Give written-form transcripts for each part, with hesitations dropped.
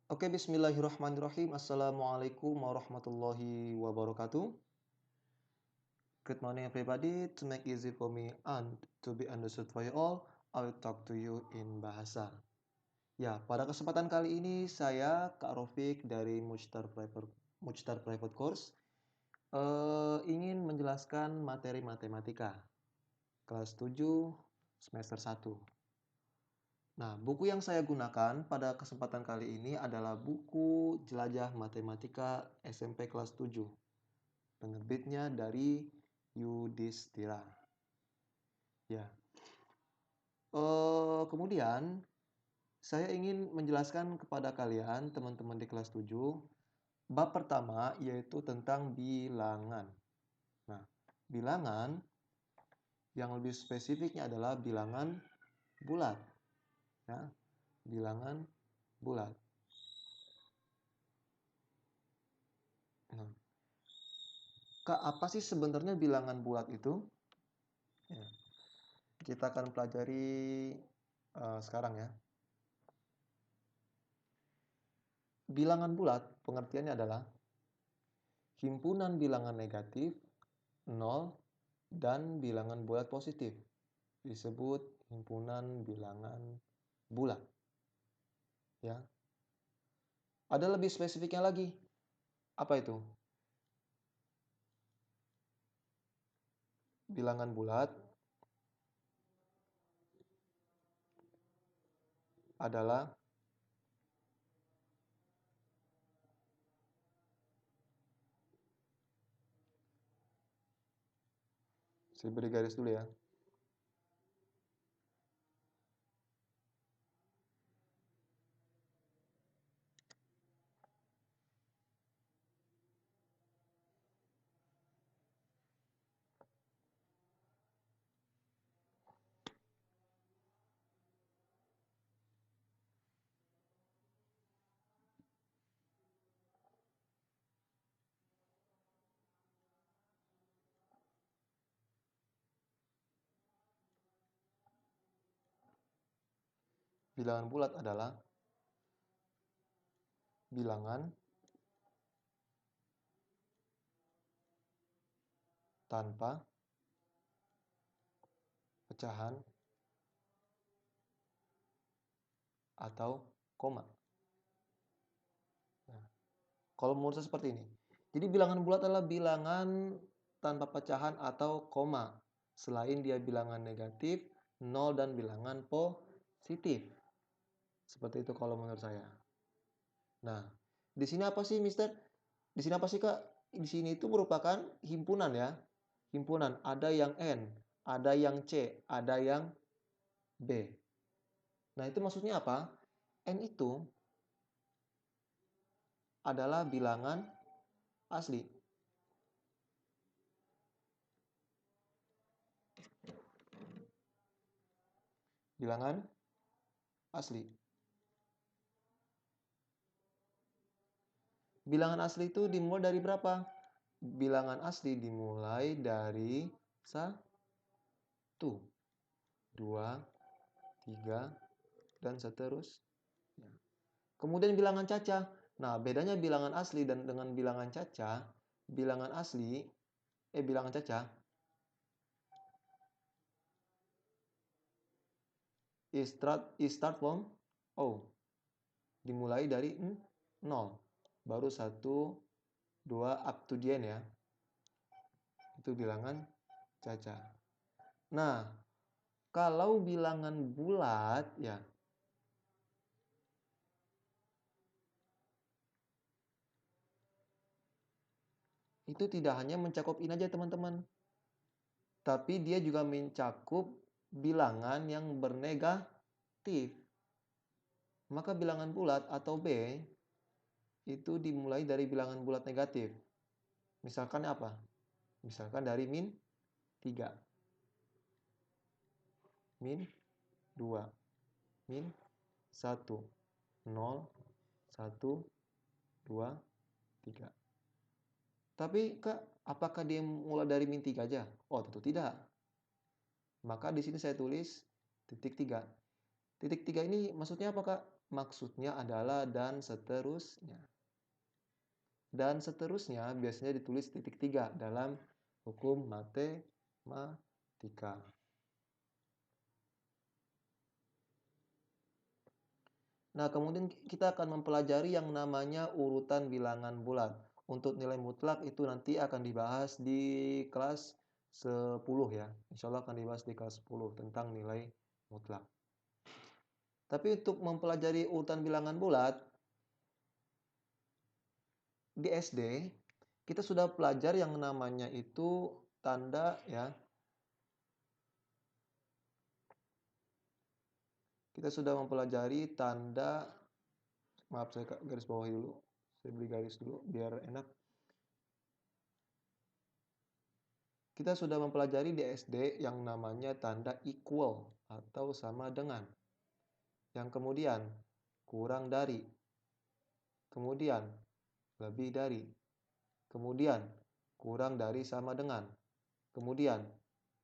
Oke, bismillahirrahmanirrahim. Assalamualaikum warahmatullahi wabarakatuh. Good morning, everybody. To make easy for me and to be understood for you all, I will talk to you in bahasa. Ya, pada kesempatan kali ini saya Kak Rofik dari Mujtar Private Course ingin menjelaskan materi matematika kelas 7 semester 1. Nah, buku yang saya gunakan pada kesempatan kali ini adalah buku Jelajah Matematika SMP kelas 7. Penerbitnya dari Yudhistira. Ya. Kemudian saya ingin menjelaskan kepada kalian teman-teman di kelas 7 bab pertama yaitu tentang bilangan. Nah, bilangan yang lebih spesifiknya adalah bilangan bulat. Ya, bilangan bulat. Nah, apa sih sebenarnya bilangan bulat itu? Ya, kita akan pelajari sekarang ya. Bilangan bulat pengertiannya adalah himpunan bilangan negatif, 0, dan bilangan bulat positif. Disebut himpunan bilangan bulat. Ya. Ada lebih spesifiknya lagi. Apa itu? Bilangan bulat adalah saya beri garis dulu ya. Bilangan bulat adalah bilangan tanpa pecahan atau koma. Nah, kalau menurut saya seperti ini. Jadi bilangan bulat adalah bilangan tanpa pecahan atau koma. Selain dia bilangan negatif, 0 dan bilangan positif. Seperti itu kalau menurut saya. Nah, di sini apa sih, Mister? Di sini apa sih, Kak? Di sini itu merupakan himpunan ya. Himpunan, ada yang N, ada yang C, ada yang B. Nah, itu maksudnya apa? N itu adalah bilangan asli. Bilangan asli. Bilangan asli itu dimulai dari berapa? Bilangan asli dimulai dari 1, 2, 3, dan seterusnya. Kemudian bilangan cacah. Nah, bedanya bilangan asli dan dengan bilangan cacah, bilangan cacah is start from O. Dimulai dari 0. Baru 1, 2 up to the end ya. Itu bilangan cacah. Nah, kalau bilangan bulat ya, itu tidak hanya mencakup ini aja teman-teman. Tapi dia juga mencakup bilangan yang bernegatif. Maka bilangan bulat atau B itu dimulai dari bilangan bulat negatif. Misalkan apa? Misalkan dari min 3, min 2, min 1, 0, 1, 2, 3. Tapi Kak, apakah dia mulai dari min 3 aja? Oh, tentu tidak. Maka di sini saya tulis titik 3. Titik 3 ini maksudnya apa, Kak? maksudnya adalah dan seterusnya. Dan seterusnya biasanya ditulis titik 3 dalam hukum matematika. Nah, kemudian kita akan mempelajari yang namanya urutan bilangan bulat. Untuk nilai mutlak itu nanti akan dibahas di kelas 10 ya. Insya Allah akan dibahas di kelas 10 tentang nilai mutlak. Tapi untuk mempelajari urutan bilangan bulat, di SD kita sudah belajar yang namanya itu tanda ya. Kita sudah mempelajari tanda, maaf saya garis bawahi dulu. Saya beri garis dulu biar enak. Kita sudah mempelajari di SD yang namanya tanda equal atau sama dengan. Yang kemudian kurang dari. Kemudian lebih dari. Kemudian kurang dari sama dengan. Kemudian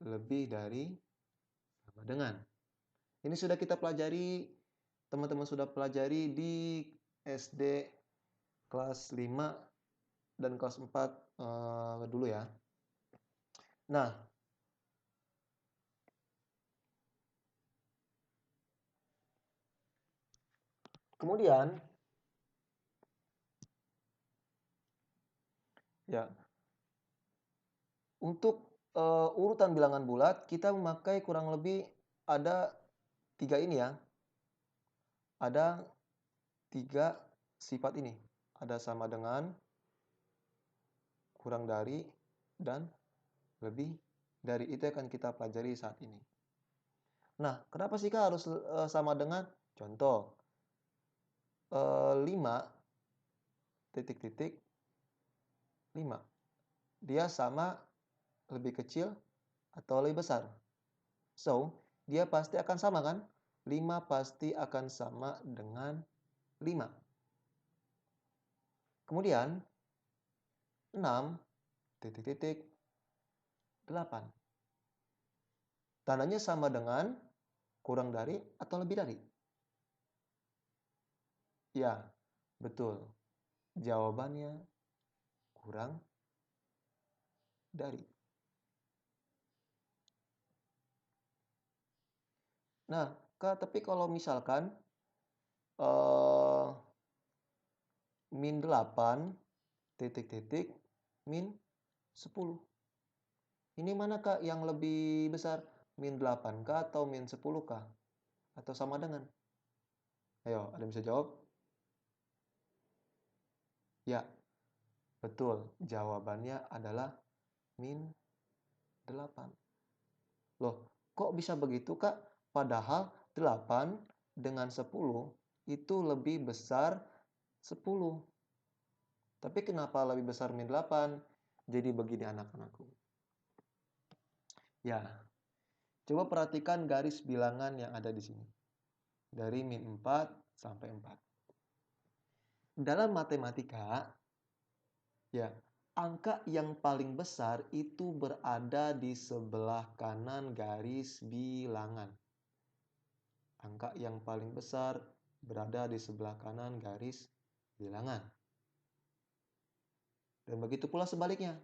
lebih dari sama dengan. Ini sudah kita pelajari, teman-teman sudah pelajari di SD kelas 5 dan kelas 4 dulu ya. Nah, kemudian ya, untuk urutan bilangan bulat kita memakai kurang lebih ada 3 ini ya. Ada 3 sifat ini. Ada sama dengan, kurang dari, dan lebih dari. Itu akan kita pelajari saat ini. Nah, kenapa sih Kak harus sama dengan? Contoh, 5 titik-titik 5. Dia sama, lebih kecil, atau lebih besar. So, dia pasti akan sama kan? 5 pasti akan sama dengan 5. Kemudian, 6 titik-titik 8. Tandanya sama dengan, kurang dari, atau lebih dari? Ya, betul. Jawabannya kurang dari. Nah, Kak, tapi kalau misalkan min 8 titik-titik min 10. Ini mana Kak yang lebih besar? Min 8 kah atau min 10 kah? Atau sama dengan? Ayo, ada yang bisa jawab? Ya, betul. Jawabannya adalah min 8. Loh, kok bisa begitu Kak? Padahal 8 dengan 10 itu lebih besar 10. Tapi kenapa lebih besar min 8? Jadi begini anak-anakku. Ya, coba perhatikan garis bilangan yang ada di sini. Dari min 4 sampai 4. Dalam matematika, ya, angka yang paling besar itu berada di sebelah kanan garis bilangan. Angka yang paling besar berada di sebelah kanan garis bilangan. Dan begitu pula sebaliknya.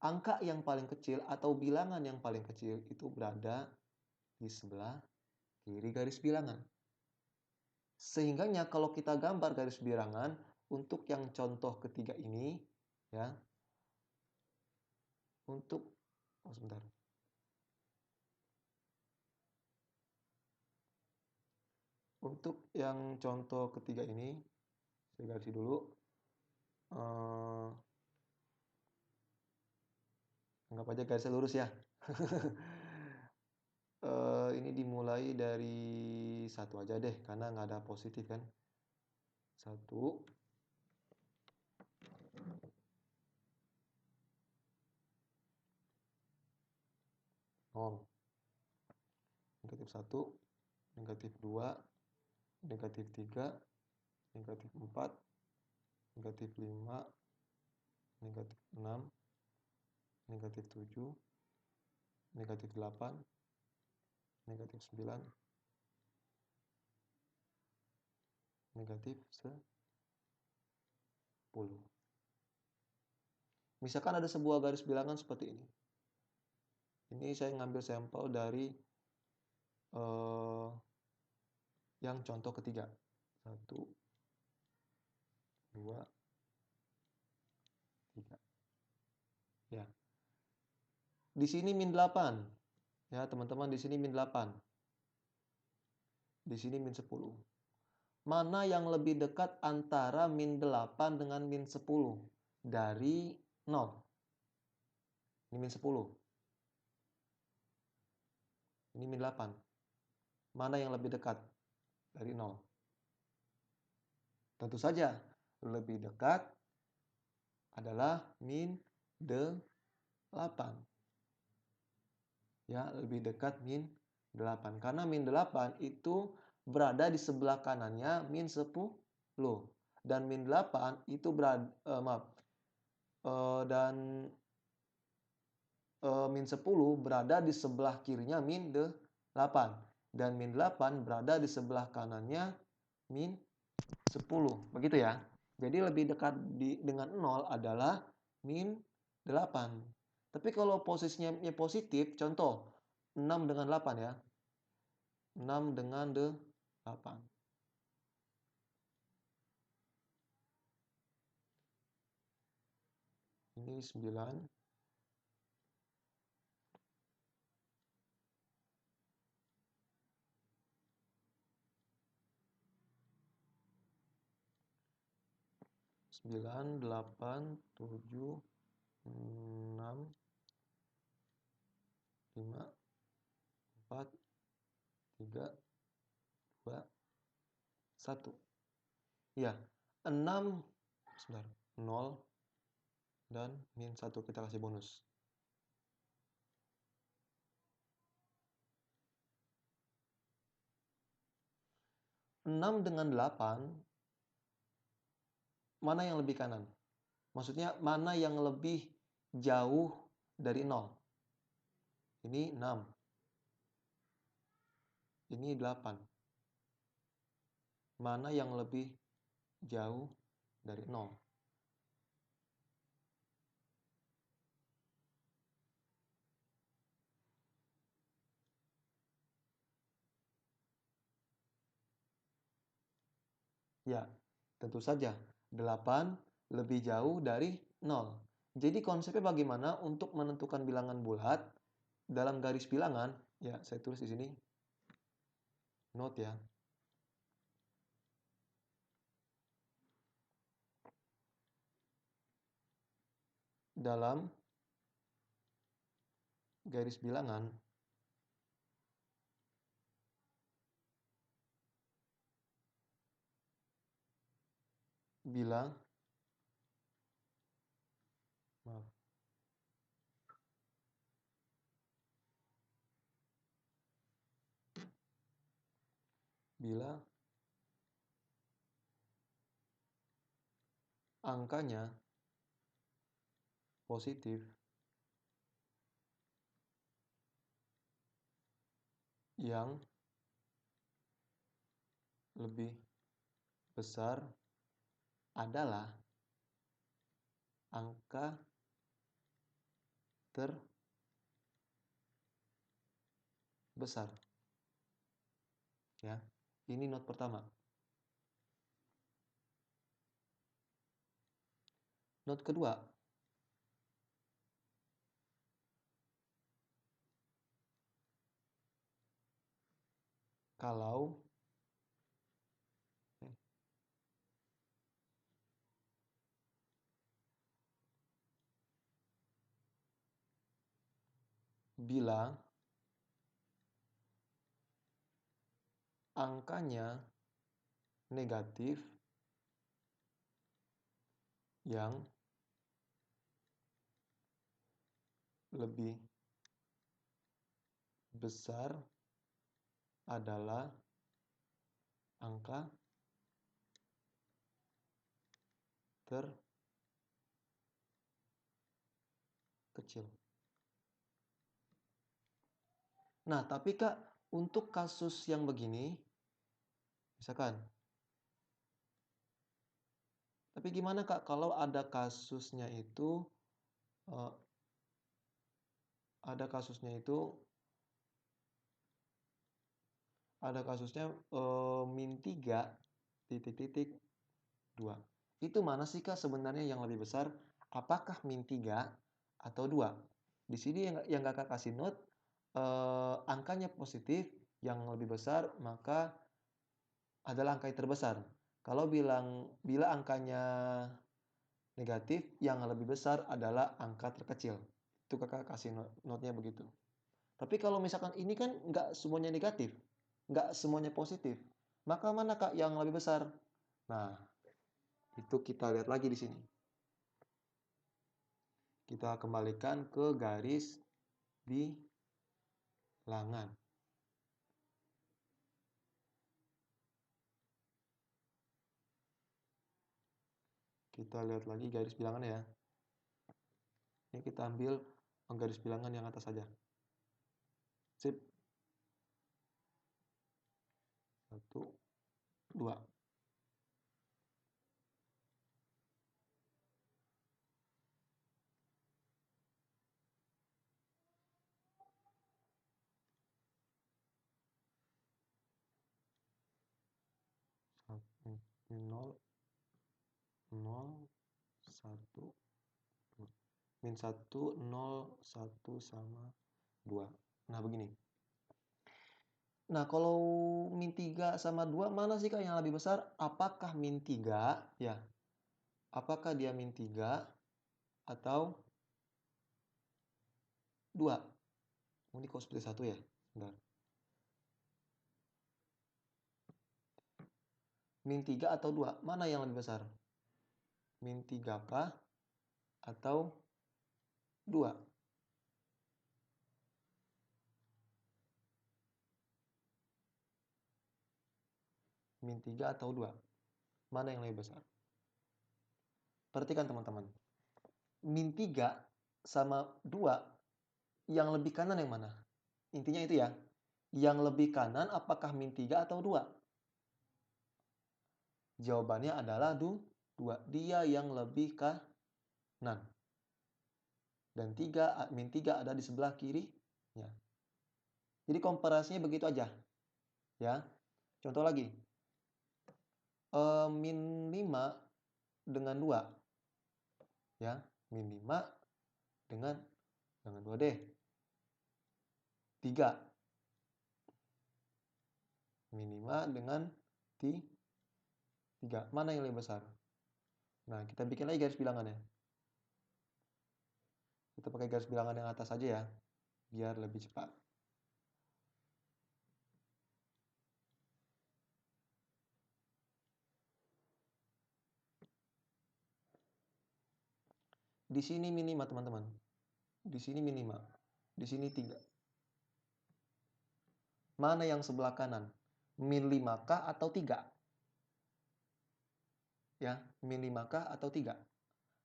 Angka yang paling kecil atau bilangan yang paling kecil itu berada di sebelah kiri garis bilangan. Sehingganya kalau kita gambar garis bilangan untuk yang contoh ketiga ini ya. Untuk sebentar. Untuk yang contoh ketiga ini saya garis dulu. Anggap aja garisnya lurus ya. Ini dimulai dari 1 aja deh, karena nggak ada positif kan. 1. Nol. Negatif 1, negatif 2, negatif 3, negatif 4, negatif 5, negatif 6, negatif 7, negatif 8, negatif 9, negatif 10. Misalkan ada sebuah garis bilangan seperti ini. Ini saya ngambil sampel dari yang contoh ketiga. 1, 2, 3. Ya. Di sini min 8. Ya, teman-teman, di sini min 8. Di sini min 10. Mana yang lebih dekat antara min 8 dengan min 10? Dari 0. Ini min 10. Ini min 8. Mana yang lebih dekat dari 0? Tentu saja lebih dekat adalah min 8. Ya, lebih dekat min 8. Karena min 8 itu berada di sebelah kanannya min 10. Dan min 8 itu dan min 10 berada di sebelah kirinya min 8. Dan min 8 berada di sebelah kanannya min 10. Begitu ya. Jadi lebih dekat dengan 0 adalah min 8. Tapi kalau posisinya positif, contoh 6 dengan 8 ya. 6 dengan 8. Ini 9. 9, 8, 7, 6, 5, 4, 3, 2, 1. Ya, 6, sebentar, 0, dan min 1 kita kasih bonus. Enam dengan 8, mana yang lebih kanan? Maksudnya mana yang lebih jauh dari 0? Ini 6. Ini 8. Mana yang lebih jauh dari 0? Ya, tentu saja 8 lebih jauh dari 0. Jadi konsepnya bagaimana untuk menentukan bilangan bulat dalam garis bilangan? Ya, saya tulis di sini. Note ya. Dalam garis bilangan bila angkanya positif, yang lebih besar adalah angka terbesar. Ya, ini note pertama. Note kedua, kalau bila angkanya negatif, yang lebih besar adalah angka terkecil. Nah, tapi Kak, untuk kasus yang begini, misalkan Tapi gimana Kak kalau ada kasusnya itu, eee, ada kasusnya itu ada kasusnya, min 3 titik titik 2. Itu mana sih Kak sebenarnya yang lebih besar? Apakah min 3 atau 2? Di sini yang Kakak kasih note, angkanya positif, yang lebih besar maka adalah angka yang terbesar. Kalau bila angkanya negatif, yang lebih besar adalah angka terkecil. Itu Kakak kasih note-nya begitu. Tapi kalau misalkan ini kan nggak semuanya negatif, nggak semuanya positif, maka mana Kak yang lebih besar? Nah, itu kita lihat lagi di sini. Kita kembalikan ke garis bilangan. Kita lihat lagi garis bilangan ya. Ini kita ambil garis bilangan yang atas saja. Sip. 1, 2. Nol, 1, 2. Min 1, 0, 1 sama 2. Nah, begini. Nah, kalau min 3 sama 2 mana sih Kak yang lebih besar? Apakah min 3 ya? Apakah dia min 3 atau 2? Ini kok seperti 1 ya? Bentar. Min 3 atau 2? Mana yang lebih besar? Min 3 kah atau 2? Min 3 atau 2? Mana yang lebih besar? Perhatikan teman-teman. Min 3 sama 2 yang lebih kanan yang mana? Intinya itu ya. Yang lebih kanan apakah min 3 atau 2? Jawabannya adalah 2. Dia yang lebih kanan. Dan min 3 ada di sebelah kirinya. Jadi komparasinya begitu aja. Ya. Contoh lagi. Min 5 dengan 2. Ya. Min 5 dengan 2 deh. 3. Min 5 dengan 3. Mana yang lebih besar? Nah, kita bikin lagi garis bilangannya. Kita pakai garis bilangan yang atas saja ya, biar lebih cepat. Di sini min 5, teman-teman. Di sini min 5. Di sini 3. Mana yang sebelah kanan? Min 5 kah atau 3? Ya, min 5 kah atau 3?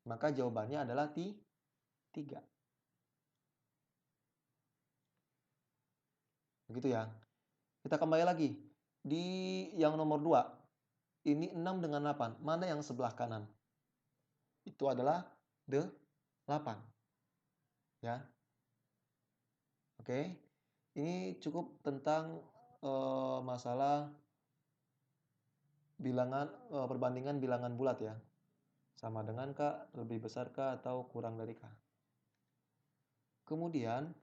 Maka jawabannya adalah 3. Begitu ya. Kita kembali lagi. Di yang nomor 2. Ini 6 dengan 8. Mana yang sebelah kanan? Itu adalah 8. Ya. Oke. Ini cukup tentang masalah perbandingan bilangan bulat ya. Sama dengan K, lebih besar K atau kurang dari K. Kemudian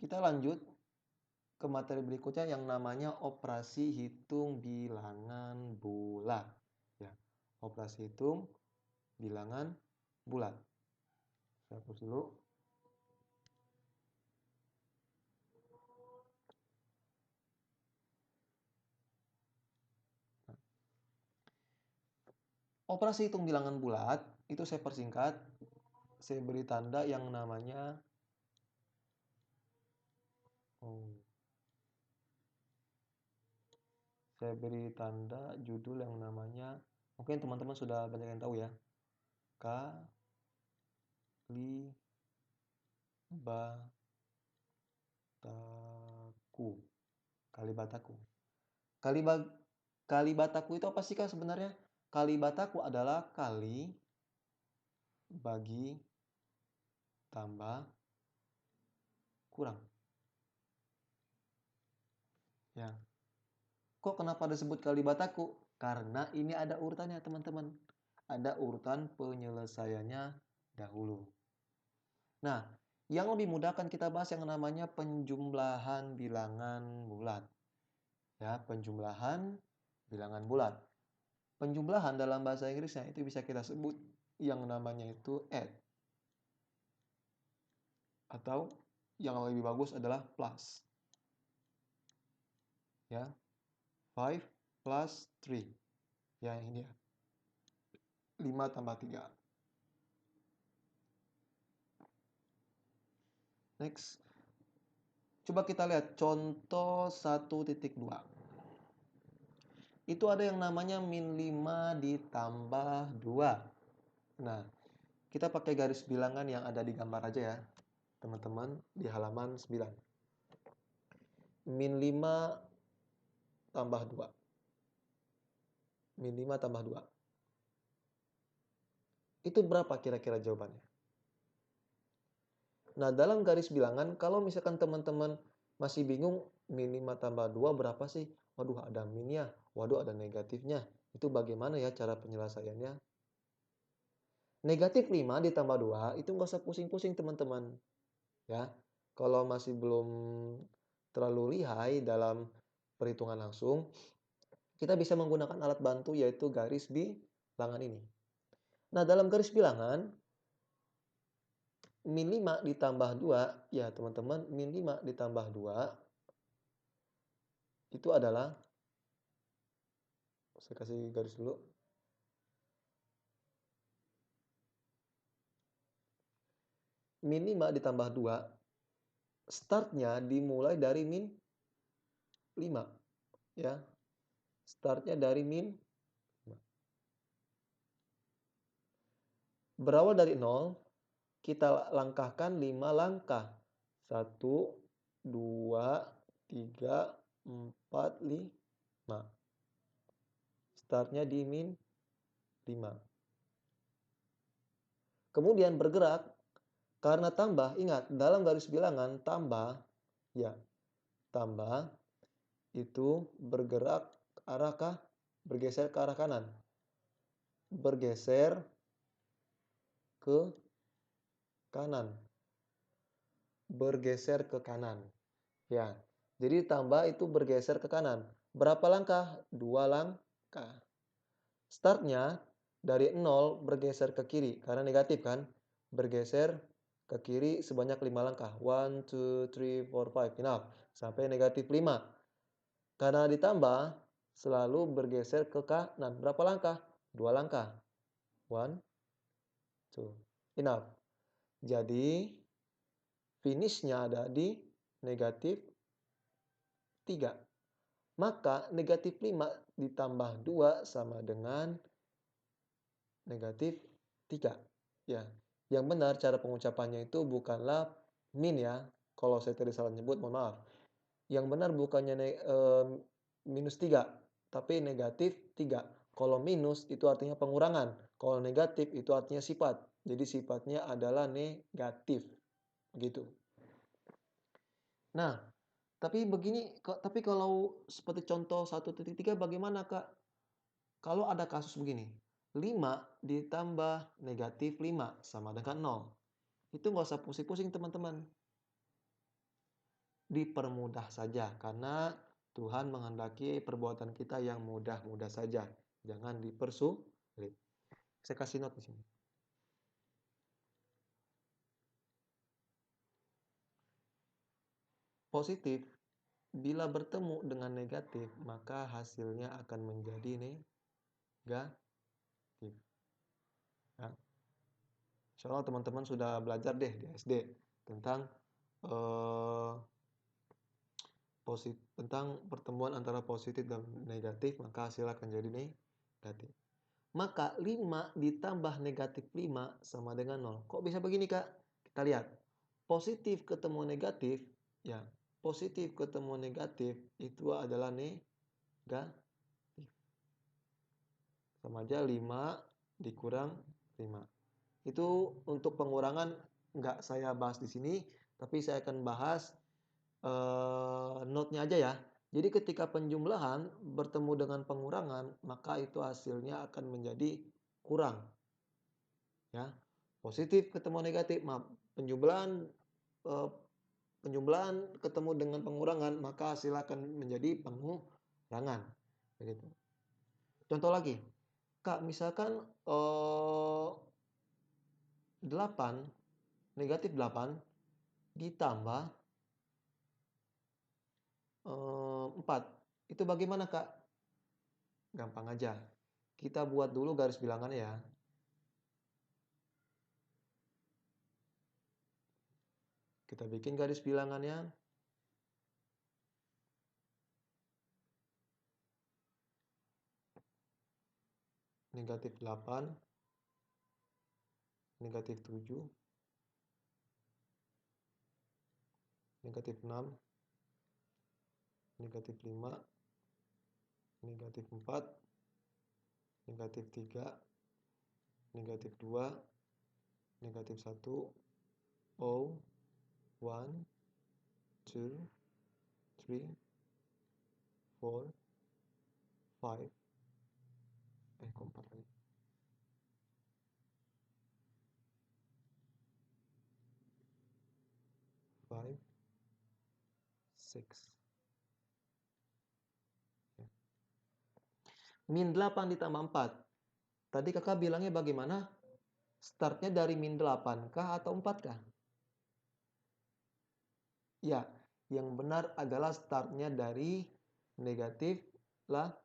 kita lanjut ke materi berikutnya yang namanya operasi hitung bilangan bulat. Ya, operasi hitung bilangan bulat. Saya hapus dulu. Operasi hitung bilangan bulat itu saya persingkat, saya beri tanda yang namanya saya beri tanda judul yang namanya, mungkin teman-teman sudah banyak yang tahu ya, K, Li, Ba, Kalibataku. Kalibataku. Kalibataku itu apa sih Kak sebenarnya? Kalibataku adalah kali bagi tambah kurang. Ya. Kok kenapa disebut kalibataku? Karena ini ada urutannya teman-teman. Ada urutan penyelesaiannya dahulu. Nah, yang lebih mudah kan kita bahas yang namanya penjumlahan bilangan bulat. Ya, penjumlahan bilangan bulat. Penjumlahan dalam bahasa Inggrisnya itu bisa kita sebut yang namanya itu add. Atau yang lebih bagus adalah plus. Ya, 5 plus 3. Ya, ini dia. 5 tambah 3. Next. Coba kita lihat contoh 1.2. Itu ada yang namanya min 5 ditambah 2. Nah, kita pakai garis bilangan yang ada di gambar aja ya, teman-teman, di halaman 9. Min 5 tambah 2. Min 5 tambah 2. Itu berapa kira-kira jawabannya? Nah, dalam garis bilangan, kalau misalkan teman-teman masih bingung, min 5 tambah 2 berapa sih? Waduh, ada minnya. Waduh, ada negatifnya. Itu bagaimana ya cara penyelesaiannya? Negatif 5 ditambah 2 itu nggak usah pusing-pusing teman-teman. Ya, kalau masih belum terlalu lihai dalam perhitungan langsung, kita bisa menggunakan alat bantu yaitu garis bilangan ini. Nah, dalam garis bilangan, min 5 ditambah 2, ya teman-teman, min 5 ditambah 2 itu adalah, saya kasih garis dulu. Min 5 ditambah 2, startnya dimulai dari min 5. Ya, startnya dari min 5. Berawal dari 0, kita langkahkan 5 langkah. 1, 2, 3, 4, 5. Startnya di min 5. Kemudian bergerak, karena tambah, ingat, dalam garis bilangan tambah, ya, tambah, itu bergerak bergeser ke arah kanan. Bergeser ke kanan. Bergeser ke kanan. Ya, jadi tambah itu bergeser ke kanan. Berapa langkah? 2 langkah. Startnya dari 0 bergeser ke kiri, karena negatif kan. Bergeser ke kiri sebanyak 5 langkah. 1, 2, 3, 4, 5. Enough. Sampai negatif 5. Karena ditambah, selalu bergeser ke kanan. Berapa langkah? 2 langkah. 1, 2. Enough. Jadi, finishnya ada di negatif 3. Maka negatif 5 ditambah 2 sama dengan negatif 3. Ya, yang benar cara pengucapannya itu bukanlah min ya. Kalau saya tadi salah nyebut, mohon maaf. Yang benar bukannya minus 3, tapi negatif 3. Kalau minus itu artinya pengurangan. Kalau negatif itu artinya sifat. Jadi sifatnya adalah negatif. Begitu. Nah, tapi kalau seperti contoh 1.3 bagaimana Kak? Kalau ada kasus begini, 5 ditambah negatif 5 sama dengan 0. Itu nggak usah pusing-pusing teman-teman. Dipermudah saja, karena Tuhan menghendaki perbuatan kita yang mudah-mudah saja. Jangan dipersulit. Saya kasih note di sini. Positif, bila bertemu dengan negatif, maka hasilnya akan menjadi negatif. Ya. Insya Allah teman-teman sudah belajar deh di SD tentang tentang pertemuan antara positif dan negatif, maka hasil akan jadi negatif. Maka 5 ditambah negatif 5 sama dengan 0. Kok bisa begini Kak? Kita lihat. Positif ketemu negatif, ya. positif ketemu negatif itu adalah negatif. Sama aja 5 dikurang 5. Itu untuk pengurangan nggak saya bahas di sini, tapi saya akan bahas note-nya aja ya. Jadi ketika penjumlahan bertemu dengan pengurangan, maka itu hasilnya akan menjadi kurang. Ya, positif ketemu negatif, maaf, penjumlahan ketemu dengan pengurangan, maka hasil akan menjadi pengurangan. Begitu. Contoh lagi, Kak, misalkan 8, negatif 8 ditambah 4. Itu bagaimana, Kak? Gampang aja. Kita buat dulu garis bilangannya ya. Kita bikin garis bilangannya. Negatif 8, negatif 7, negatif 6, negatif 5, negatif 4, negatif 3, negatif 2, negatif 1, O, 1, 2, 3, 4, 5, kok 4 lagi? 5, 6. Min 8 ditambah 4. Tadi kakak bilangnya bagaimana? Startnya dari min 8 kah atau 4 kah? Ya, yang benar adalah startnya dari negatif 8.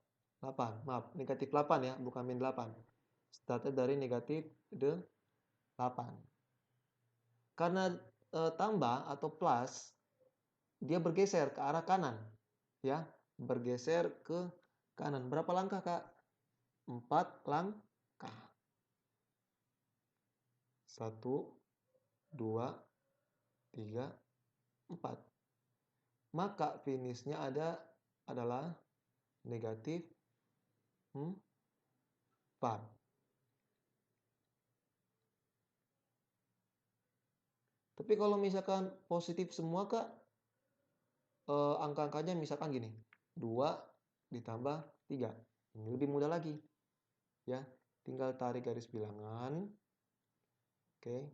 Maaf, negatif 8 ya, bukan min 8. Startnya dari negatif 8. Karena tambah atau plus, dia bergeser ke arah kanan. Ya, bergeser ke kanan. Berapa langkah, Kak? 4 langkah. 1, 2, 3, 4. Maka finishnya adalah negatif 4. Tapi kalau misalkan positif semua, Kak, angka-angkanya misalkan gini, 2 ditambah 3. Ini lebih mudah lagi. Ya, tinggal tarik garis bilangan. Oke.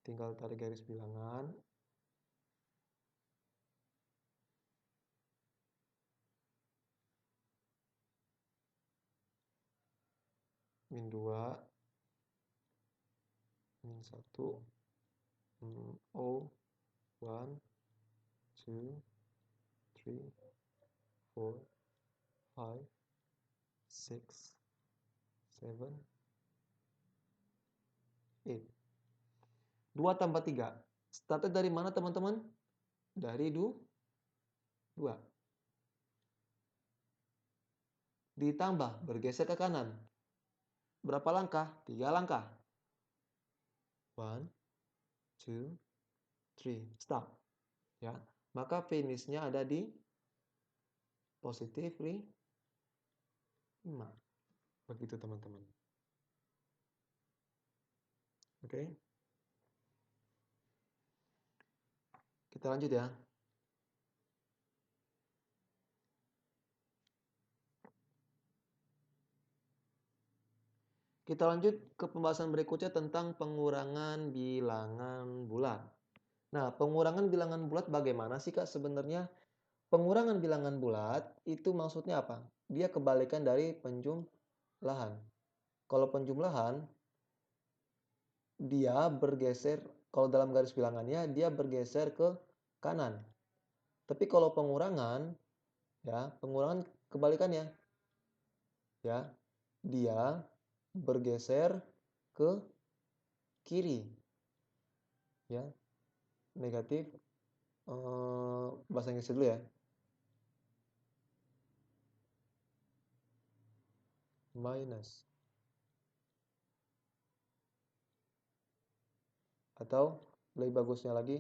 Tinggal tarik garis bilangan. Min 2, min 1, O, 1, 2, 3, 4, 5, 6, 7, 8. 2 tambah 3. Startnya dari mana teman-teman? Dari 2. Ditambah, bergeser ke kanan. Berapa langkah? 3 langkah. 1, 2, 3. Stop. Ya. Maka finishnya ada di positif 5. Begitu teman-teman. Oke. Kita lanjut ya. Kita lanjut ke pembahasan berikutnya tentang pengurangan bilangan bulat. Nah, pengurangan bilangan bulat bagaimana sih, Kak, sebenarnya? Pengurangan bilangan bulat itu maksudnya apa? Dia kebalikan dari penjumlahan. Kalau penjumlahan, dia bergeser, kalau dalam garis bilangannya, dia bergeser ke kanan. Tapi kalau pengurangan, ya, pengurangan kebalikannya. Ya, dia bergeser ke kiri. Ya, negatif, bahasa Inggris dulu ya. Minus. Atau lebih bagusnya lagi,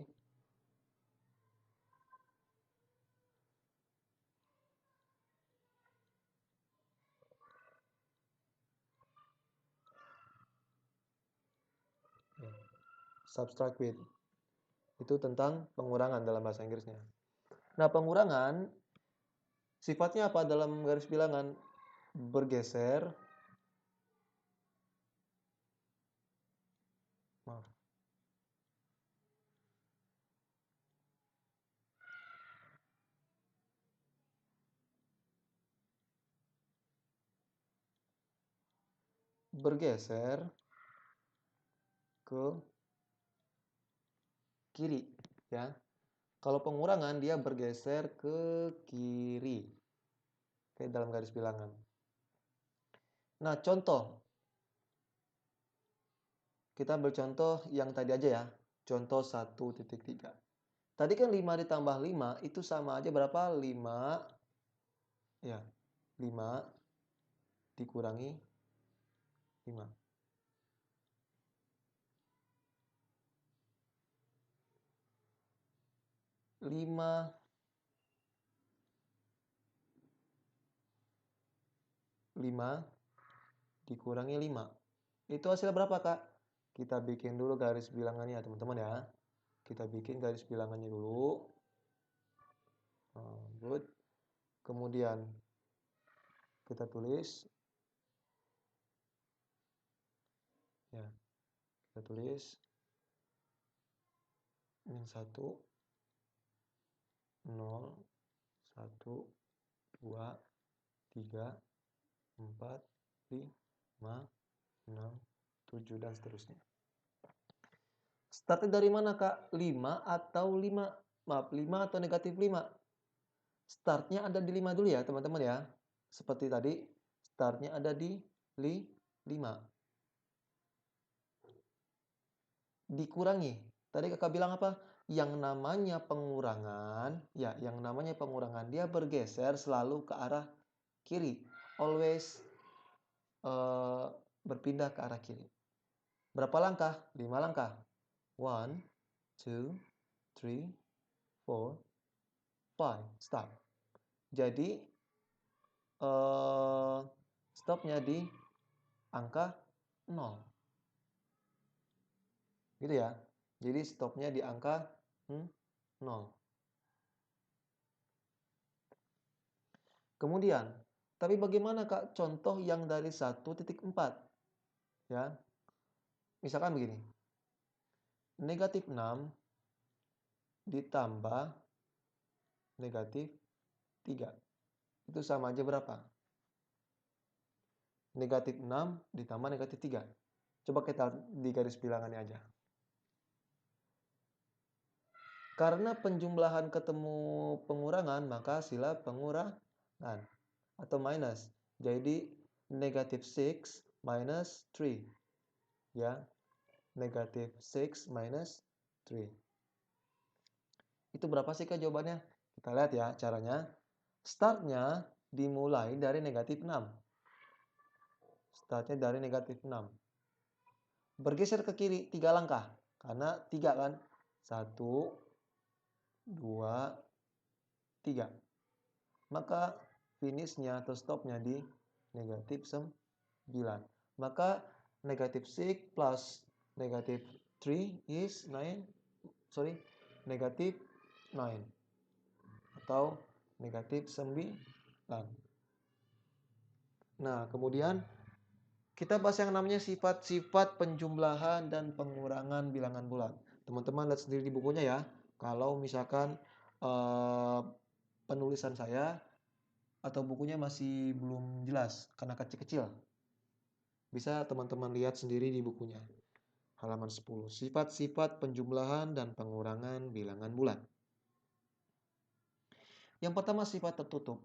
Subtract with. Itu tentang pengurangan dalam bahasa Inggrisnya. Nah, pengurangan sifatnya apa dalam garis bilangan? Bergeser. Maaf. Bergeser ke kiri, ya. Kalau pengurangan dia bergeser ke kiri. Oke, dalam garis bilangan. Nah, contoh. Kita ambil contoh yang tadi aja ya. Contoh 1.3. Tadi kan 5 ditambah 5 itu sama aja berapa? 5 ya. 5 dikurangi 5. 5 dikurangi 5. Itu hasil berapa, Kak? Kita bikin dulu garis bilangannya, teman-teman ya. Kita bikin garis bilangannya dulu. Good. Kemudian kita tulis. Ya. Kita tulis min 1 0 1 2 3 4 5 6 7 dan seterusnya. Startnya dari mana, Kak? 5 atau 5? Maaf, 5 atau negatif 5? Startnya ada di 5 dulu ya, teman-teman ya. Seperti tadi, startnya ada di 5. Dikurangi. Tadi Kakak bilang apa? Yang namanya pengurangan, ya, yang namanya pengurangan dia bergeser selalu ke arah kiri. Always berpindah ke arah kiri. Berapa langkah? 5 langkah. 1, 2, 3, 4, 5. Stop. Jadi stopnya di angka 0. Gitu ya. Jadi stopnya di angka 0. Kemudian, tapi bagaimana, Kak, contoh yang dari 1.4? Ya. Misalkan begini. Negatif 6 ditambah negatif 3. Itu sama aja berapa? Negatif 6 ditambah negatif 3. Coba kita di garis bilangannya aja. Karena penjumlahan ketemu pengurangan, maka sila pengurangan atau minus. Jadi negatif 6 minus 3. Ya. Negatif 6 minus 3. Itu berapa sih, Kak, jawabannya? Kita lihat ya caranya. Startnya dimulai dari negatif 6. Startnya dari negatif 6. Bergeser ke kiri 3 langkah. Karena 3 kan. 1, 2, 3. Maka finishnya atau stopnya di negatif 9. Maka negatif 6 plus negatif 3 is 9. Sorry, negatif 9. Atau negatif 9. Nah, kemudian kita bahas yang namanya sifat-sifat penjumlahan dan pengurangan bilangan bulat. Teman-teman lihat sendiri di bukunya ya. Kalau misalkan penulisan saya atau bukunya masih belum jelas karena kecil-kecil, bisa teman-teman lihat sendiri di bukunya. Halaman 10. Sifat-sifat penjumlahan dan pengurangan bilangan bulat. Yang pertama sifat tertutup.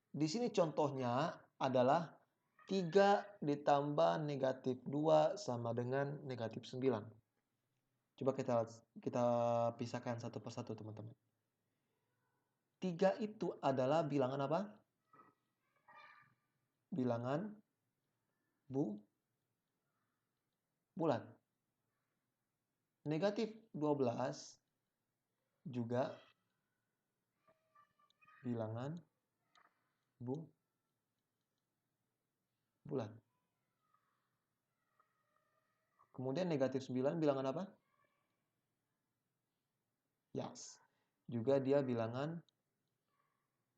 Di sini contohnya adalah 3 ditambah negatif 2 sama dengan negatif 9. Coba kita pisahkan satu persatu, teman-teman. 3 itu adalah bilangan apa? Bilangan bulat. Negatif 12 juga bilangan bulat. Kemudian negatif 9 bilangan apa? Yes. Juga dia bilangan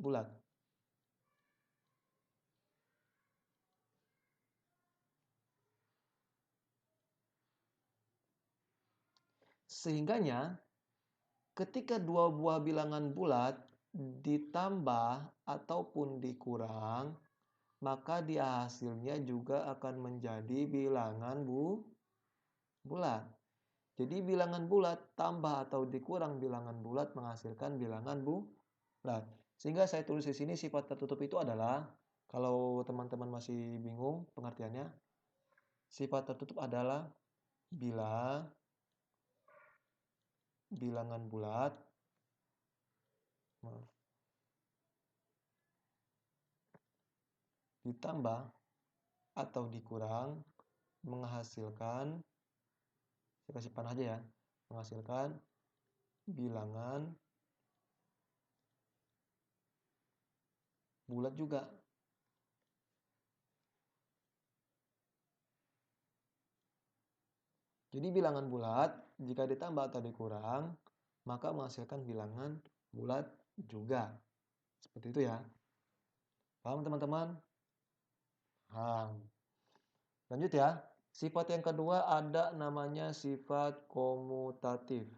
bulat. Sehingganya ketika dua buah bilangan bulat ditambah ataupun dikurang, maka dia hasilnya juga akan menjadi bilangan bulat. Jadi bilangan bulat tambah atau dikurang bilangan bulat menghasilkan bilangan bulat. Sehingga saya tulis di sini sifat tertutup itu adalah, kalau teman-teman masih bingung pengertiannya, sifat tertutup adalah bila bilangan bulat ditambah atau dikurang menghasilkan, saya kasih panah aja ya, menghasilkan bilangan bulat juga. Jadi bilangan bulat jika ditambah atau dikurang maka menghasilkan bilangan bulat juga. Seperti itu ya. Paham teman-teman? Paham. Lanjut ya. Sifat yang kedua ada namanya sifat komutatif.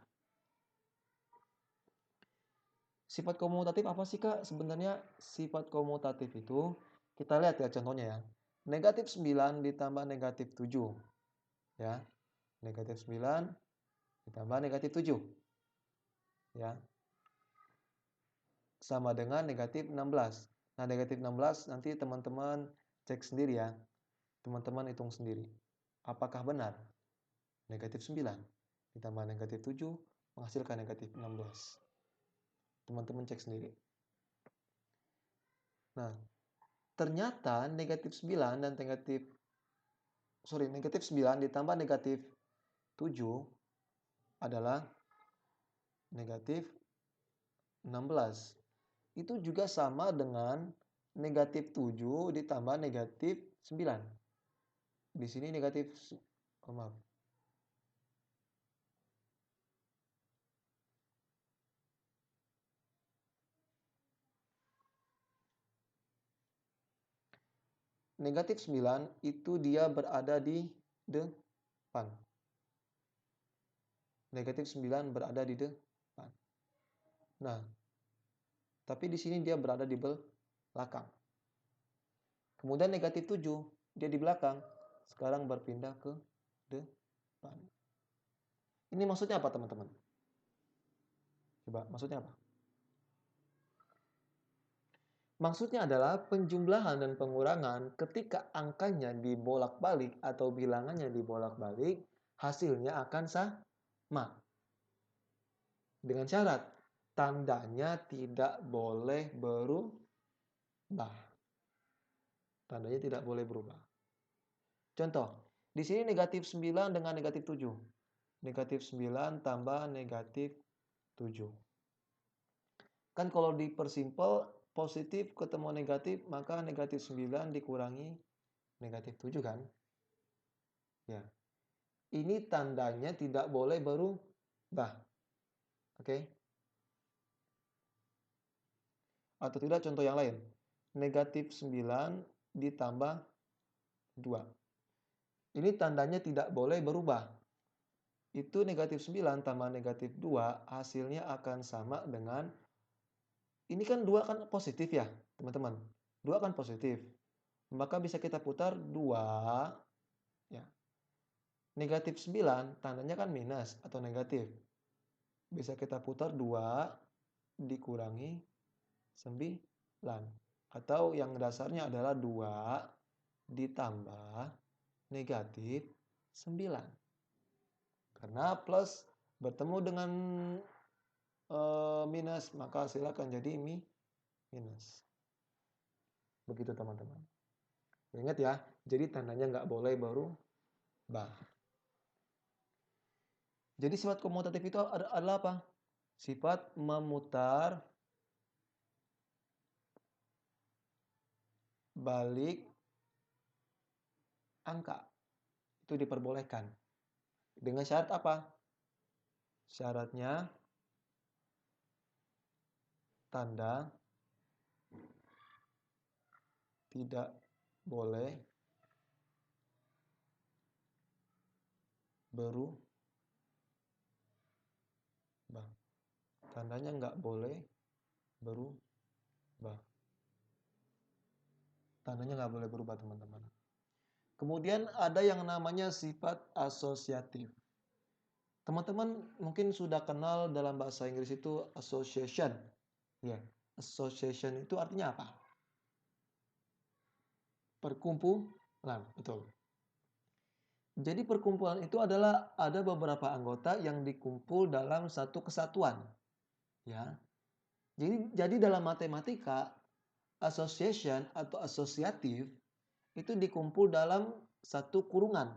Sifat komutatif apa sih Kak? Sebenarnya sifat komutatif itu kita lihat ya contohnya ya. Negatif 9 ditambah negatif 7. Ya. Negatif 9 ditambah negatif 7. Ya. Sama dengan negatif 16. Nah, negatif 16 nanti teman-teman cek sendiri ya. Teman-teman hitung sendiri. Apakah benar? Negatif 9 ditambah negatif 7 menghasilkan negatif 16. Teman-teman cek sendiri. Nah, ternyata negatif 9 dan negatif 9 ditambah negatif 7 adalah negatif 16. Itu juga sama dengan negatif 7 ditambah negatif 9. Di sini negatif, maaf. Negatif 9 itu dia berada di depan. Negatif 9 berada di depan. Nah, tapi di sini dia berada di belakang. Kemudian negatif 7, dia di belakang. Sekarang berpindah ke depan. Ini maksudnya apa teman-teman? Coba, maksudnya apa? Maksudnya adalah penjumlahan dan pengurangan ketika angkanya dibolak-balik atau bilangannya dibolak-balik, hasilnya akan sama. Dengan syarat tandanya tidak boleh berubah. Tandanya tidak boleh berubah. Contoh, di sini negatif 9 dengan negatif 7. Negatif 9 tambah negatif 7. Kan kalau dipersimpel, positif ketemu negatif, maka negatif 9 dikurangi negatif 7 kan? Ya. Ini tandanya tidak boleh berubah. Oke? Atau tidak contoh yang lain. Negatif 9 ditambah 2. Ini tandanya tidak boleh berubah. Itu negatif 9 tambah negatif 2 hasilnya akan sama dengan, ini kan 2 kan positif ya teman-teman. 2 kan positif. Maka bisa kita putar 2 ya. Negatif 9 tandanya kan minus atau negatif. Bisa kita putar 2 dikurangi 9. Atau yang dasarnya adalah 2 ditambah negatif 9. Karena plus bertemu dengan minus, maka hasilnya akan jadi minus. Begitu teman-teman. Ingat ya, jadi tandanya nggak boleh berubah. Jadi sifat komutatif itu adalah apa? Sifat memutar balik angka. Itu diperbolehkan. Dengan syarat apa? Syaratnya tanda tidak boleh berubah. Tandanya nggak boleh berubah. Tandanya nggak boleh berubah, teman-teman. Kemudian ada yang namanya sifat asosiatif. Teman-teman mungkin sudah kenal dalam bahasa Inggris itu association. Ya, association itu artinya apa? Perkumpulan, betul. Jadi perkumpulan itu adalah ada beberapa anggota yang dikumpul dalam satu kesatuan. Ya. Jadi dalam matematika association atau asosiatif itu dikumpul dalam satu kurungan.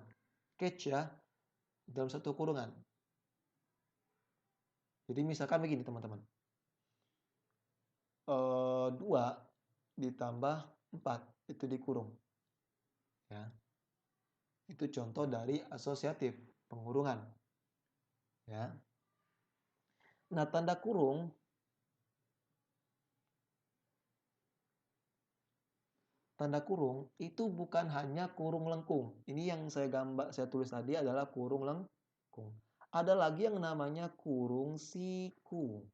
Catch ya, dalam satu kurungan. Jadi misalkan begini teman-teman. 2 ditambah 4 itu dikurung. Ya. Itu contoh dari asosiatif, pengurungan. Ya. Nah, tanda kurung itu bukan hanya kurung lengkung. Ini yang saya tulis tadi adalah kurung lengkung. Ada lagi yang namanya kurung siku.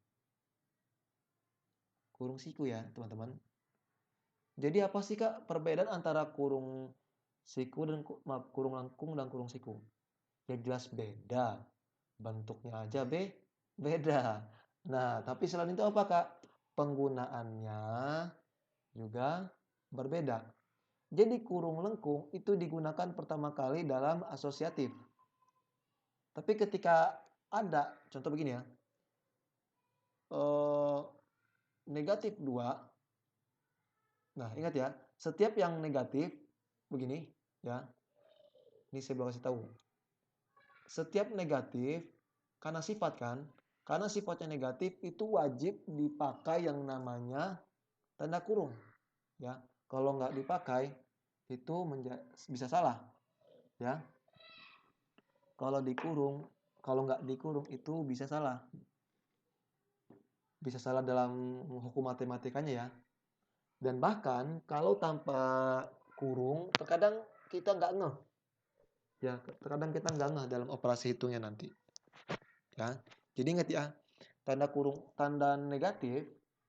Kurung siku ya, teman-teman. Jadi apa sih Kak perbedaan antara kurung siku dan kurung lengkung dan kurung siku? Ya jelas beda. Bentuknya aja beda. Nah, tapi selain itu apa Kak? Penggunaannya juga berbeda. Jadi kurung lengkung itu digunakan pertama kali dalam asosiatif. Tapi ketika ada, contoh begini ya, negatif 2. Nah, ingat ya, setiap yang negatif, begini ya, ini saya belum kasih tahu. Setiap negatif, karena sifat kan, karena sifatnya negatif itu wajib dipakai yang namanya tanda kurung. Ya, kalau nggak dipakai, itu bisa salah. Ya, kalau nggak dikurung itu bisa salah. Bisa salah dalam hukum matematikanya ya. Dan bahkan kalau tanpa kurung, terkadang kita nggak ngeh. Ya, terkadang kita nggak ngeh dalam operasi hitungnya nanti. Ya, jadi ingat ya, tanda negatif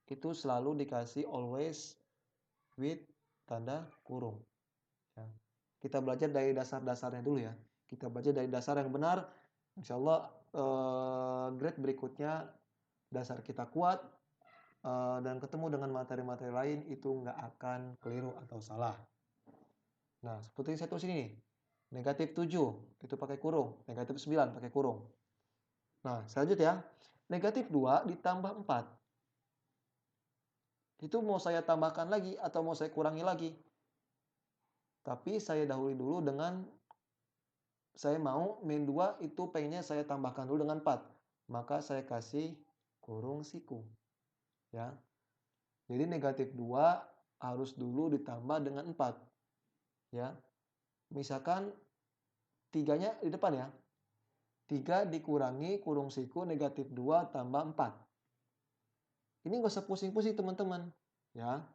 itu selalu dikasih always with tanda kurung. Ya. Kita belajar dari dasar-dasarnya dulu ya. Kita belajar dari dasar yang benar. Insya Allah grade berikutnya dasar kita kuat dan ketemu dengan materi-materi lain itu nggak akan keliru atau salah. Nah, seperti saya tulis ini nih. Negatif 7 itu pakai kurung. Negatif 9 pakai kurung. Nah, selanjutnya ya. Negatif 2 ditambah 4. Itu mau saya tambahkan lagi atau mau saya kurangi lagi. Tapi saya dahului dulu dengan saya mau min 2 itu pengennya saya tambahkan dulu dengan 4. Maka saya kasih kurung siku. Ya. Jadi negatif 2 harus dulu ditambah dengan 4. Ya. Misalkan 3-nya di depan ya. 3 dikurangi kurung siku negatif 2 tambah 4. Ini nggak usah pusing-pusing teman-teman. Ya.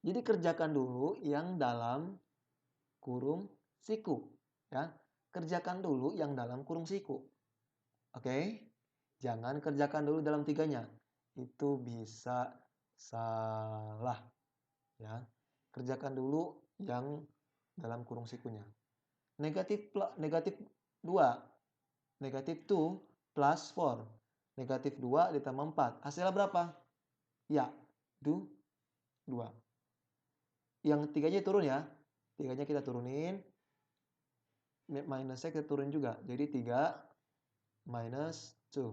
Jadi kerjakan dulu yang dalam kurung siku. Ya. Kerjakan dulu yang dalam kurung siku. Oke. Jangan kerjakan dulu dalam 3-nya. Itu bisa salah. Ya. Kerjakan dulu yang dalam kurung sikunya. Negatif 2. Negatif 2 plus 4. Negatif 2 ditambah 4. Hasilnya berapa? Ya, 2. Yang 3-nya turun ya. 3-nya kita turunin. Minusnya kita turun juga. Jadi 3 minus 2.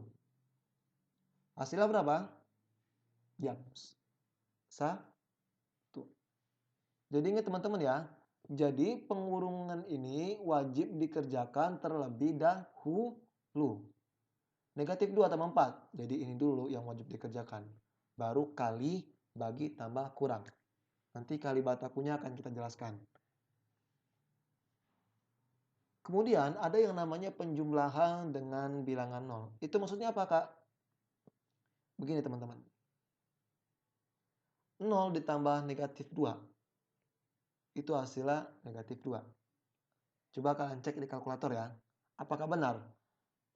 Hasilnya berapa? Ya, 1. Jadi ingat teman-teman ya. Jadi pengurungan ini wajib dikerjakan terlebih dahulu. Negatif 2 tambah 4. Jadi ini dulu yang wajib dikerjakan. Baru kali bagi tambah kurang. Nanti kali batakunya akan kita jelaskan. Kemudian ada yang namanya penjumlahan dengan bilangan 0. Itu maksudnya apa Kak? Begini teman-teman. 0 ditambah negatif 2. Itu hasilnya negatif 2. Coba kalian cek di kalkulator ya. Apakah benar?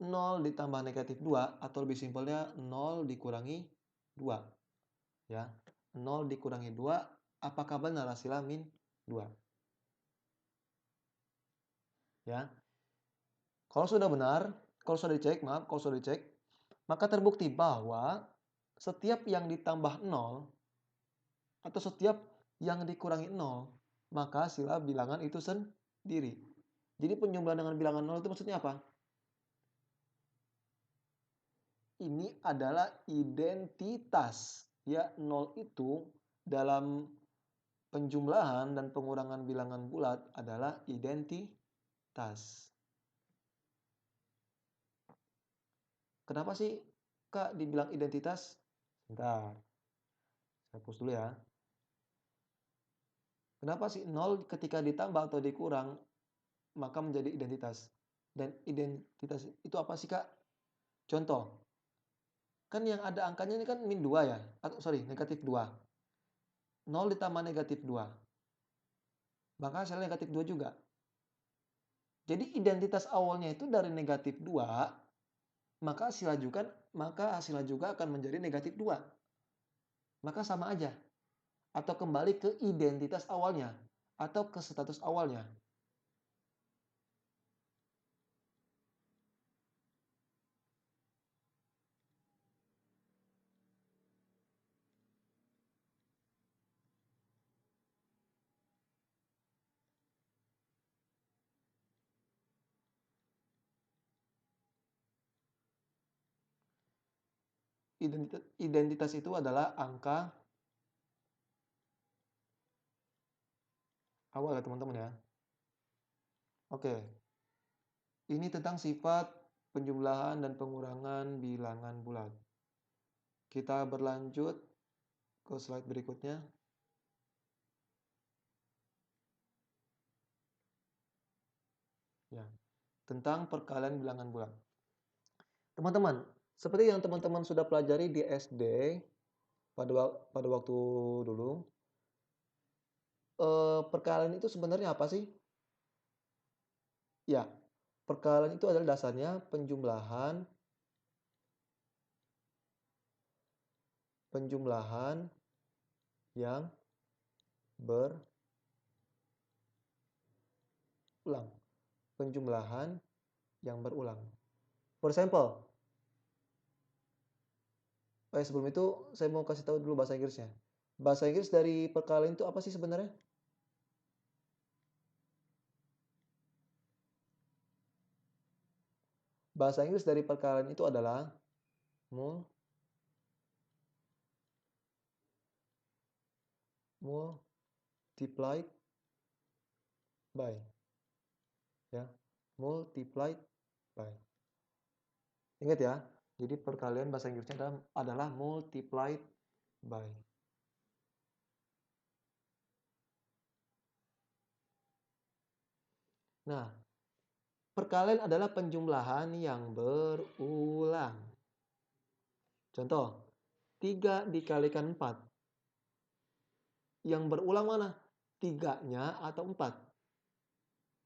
0 ditambah negatif 2 atau lebih simpelnya 0 dikurangi 2. Ya. 0 dikurangi 2, apakah benar hasilnya min 2? Ya. Kalau sudah benar, kalau sudah dicek, maka terbukti bahwa setiap yang ditambah 0 atau setiap yang dikurangi 0, maka hasilnya bilangan itu sendiri. Jadi penjumlahan dengan bilangan 0 itu maksudnya apa? Ini adalah identitas. Ya, 0 itu dalam penjumlahan dan pengurangan bilangan bulat adalah identitas. Kenapa sih Kak dibilang identitas? Bentar, saya hapus dulu ya. Kenapa sih 0 ketika ditambah atau dikurang maka menjadi identitas? Dan identitas itu apa sih Kak? Contoh, kan yang ada angkanya ini kan min 2 ya? Atau sorry, negatif 2. 0 ditambah negatif 2. Maka hasilnya negatif 2 juga. Jadi identitas awalnya itu dari negatif 2, maka hasilnya juga akan menjadi negatif 2. Maka sama aja. Atau kembali ke identitas awalnya. Atau ke status awalnya. Identitas itu adalah angka awal ya teman-teman ya. Oke. Ini tentang sifat penjumlahan dan pengurangan bilangan bulat. Kita berlanjut ke slide berikutnya. Ya, tentang perkalian bilangan bulat. Teman-teman, seperti yang teman-teman sudah pelajari di SD pada waktu dulu, perkalian itu sebenarnya apa sih? Ya, perkalian itu adalah dasarnya penjumlahan yang berulang. Penjumlahan yang berulang. For example, sebelum itu saya mau kasih tahu dulu bahasa Inggrisnya. Bahasa Inggris dari perkalian itu apa sih sebenarnya? Bahasa Inggris dari perkalian itu adalah multiplied by. Ya, multiplied by. Ingat ya, jadi perkalian bahasa Inggrisnya adalah multiplied by. Nah, perkalian adalah penjumlahan yang berulang. Contoh, 3 dikalikan 4. Yang berulang mana? 3-nya atau 4?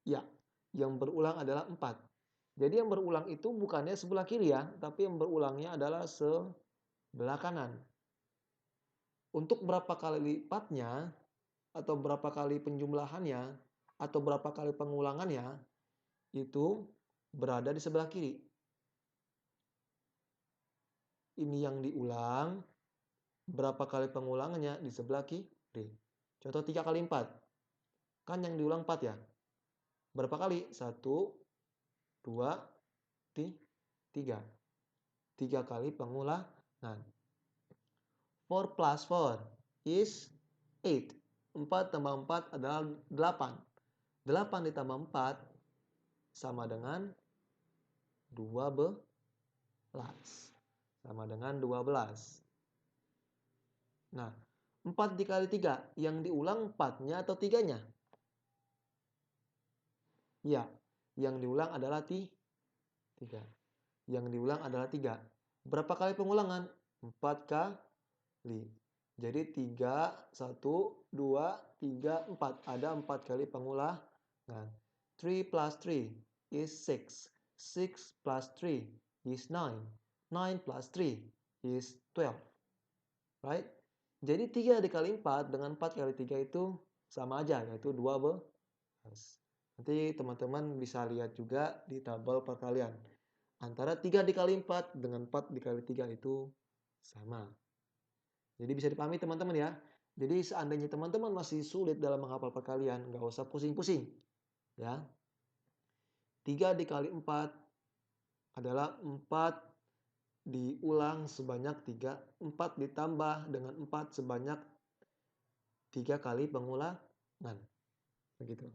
Ya, yang berulang adalah 4. Jadi yang berulang itu bukannya sebelah kiri ya, tapi yang berulangnya adalah sebelah kanan. Untuk berapa kali lipatnya, atau berapa kali penjumlahannya, atau berapa kali pengulangannya, itu berada di sebelah kiri. Ini yang diulang, berapa kali pengulangannya di sebelah kiri. Contoh 3 kali 4. Kan yang diulang 4 ya. Berapa kali? 1, 2, 3. 3 kali pengulangan. 4 plus 4 is 8. 4 tambah 4 adalah 8. 8 ditambah 4 sama dengan 12. Sama dengan 12. Nah, 4 dikali 3. Yang diulang 4-nya atau 3-nya? Ya, yang diulang adalah 3. Yang diulang adalah 3. Berapa kali pengulangan? 4 kali. Jadi 3, 1, 2, 3, 4. Ada 4 kali pengulangan. 3 plus 3 is 6. 6 plus 3 is 9. 9 plus 3 is 12. Right? Jadi 3 dikali 4 dengan 4 kali 3 itu sama aja, yaitu 12. Nanti teman-teman bisa lihat juga di tabel perkalian. Antara 3 dikali 4 dengan 4 dikali 3 itu sama. Jadi bisa dipahami teman-teman ya. Jadi seandainya teman-teman masih sulit dalam menghafal perkalian, nggak usah pusing-pusing. Ya. 3 dikali 4 adalah 4 diulang sebanyak 3. 4 ditambah dengan 4 sebanyak 3 kali pengulangan. Begitu.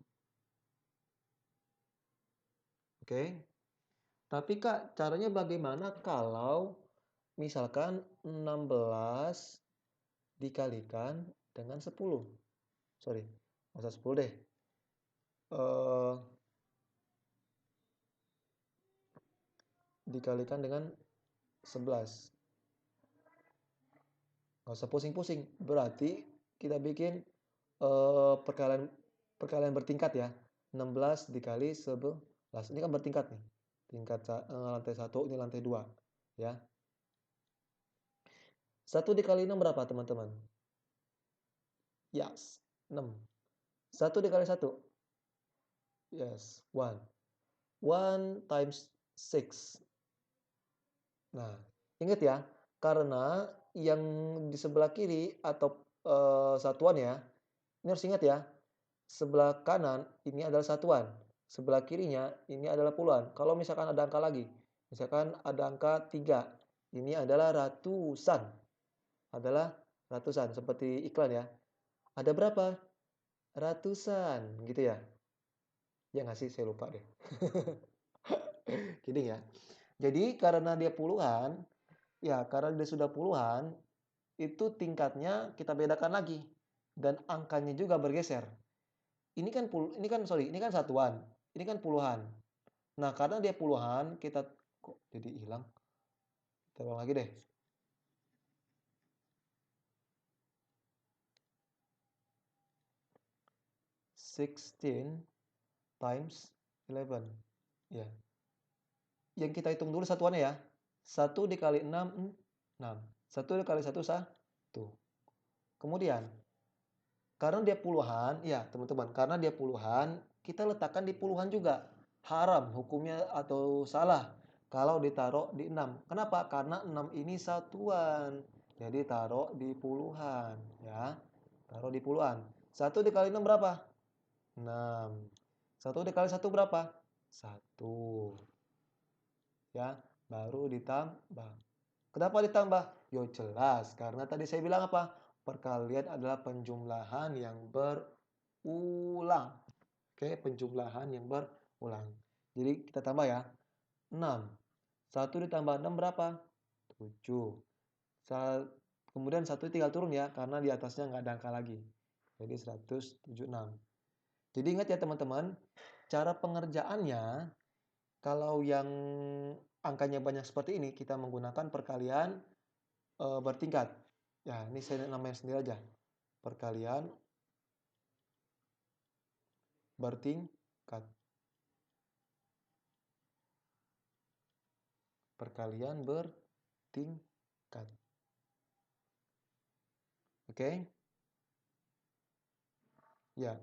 Oke. Tapi Kak, caranya bagaimana kalau misalkan 16 dikalikan dengan 10? Sorry, nggak usah 10 deh. Dikalikan dengan 11. Nggak usah pusing-pusing. Berarti kita bikin perkalian bertingkat ya. 16 dikali 11. Ini kan bertingkat nih. Tingkat lantai 1, ini lantai 2. Ya. 1 dikali 6 berapa teman-teman? Yes, 6. 1 dikali 1. Yes, 1. 1 times 6. Nah, ingat ya, karena yang di sebelah kiri atau satuan ya, ini harus ingat ya, sebelah kanan ini adalah satuan, sebelah kirinya ini adalah puluhan. Kalau misalkan ada angka lagi, misalkan ada angka 3, ini adalah ratusan, seperti iklan ya. Ada berapa? Ratusan, gitu ya. Ya nggak sih, saya lupa deh. Kidding ya. Jadi karena dia puluhan, ya karena dia sudah puluhan, itu tingkatnya kita bedakan lagi dan angkanya juga bergeser. Ini kan satuan, ini kan puluhan. Nah, karena dia puluhan, kita kok jadi hilang. Kita ulang lagi deh. 16 times 11. Ya. Yang kita hitung dulu satuannya ya. 1 dikali 6, 6. 1 dikali 1, 1. Kemudian, karena dia puluhan, ya teman-teman, karena dia puluhan, kita letakkan di puluhan juga. Haram hukumnya atau salah kalau ditaruh di 6. Kenapa? Karena 6 ini satuan. Jadi taruh di puluhan, ya. Taruh di puluhan. 1 dikali 6 berapa? 6. 1 dikali 1 berapa? 1. Ya, baru ditambah. Kenapa ditambah? Yo jelas, karena tadi saya bilang apa? Perkalian adalah penjumlahan yang berulang. Oke, penjumlahan yang berulang. Jadi kita tambah ya. 6. 1 ditambah 6 berapa? 7. Kemudian 1 tinggal turun ya, karena di atasnya nggak ada angka lagi. Jadi 176. Jadi ingat ya teman-teman, cara pengerjaannya, kalau yang angkanya banyak seperti ini, kita menggunakan perkalian bertingkat. Ya, ini saya namain sendiri aja. Perkalian bertingkat. Perkalian bertingkat. Oke? Ya.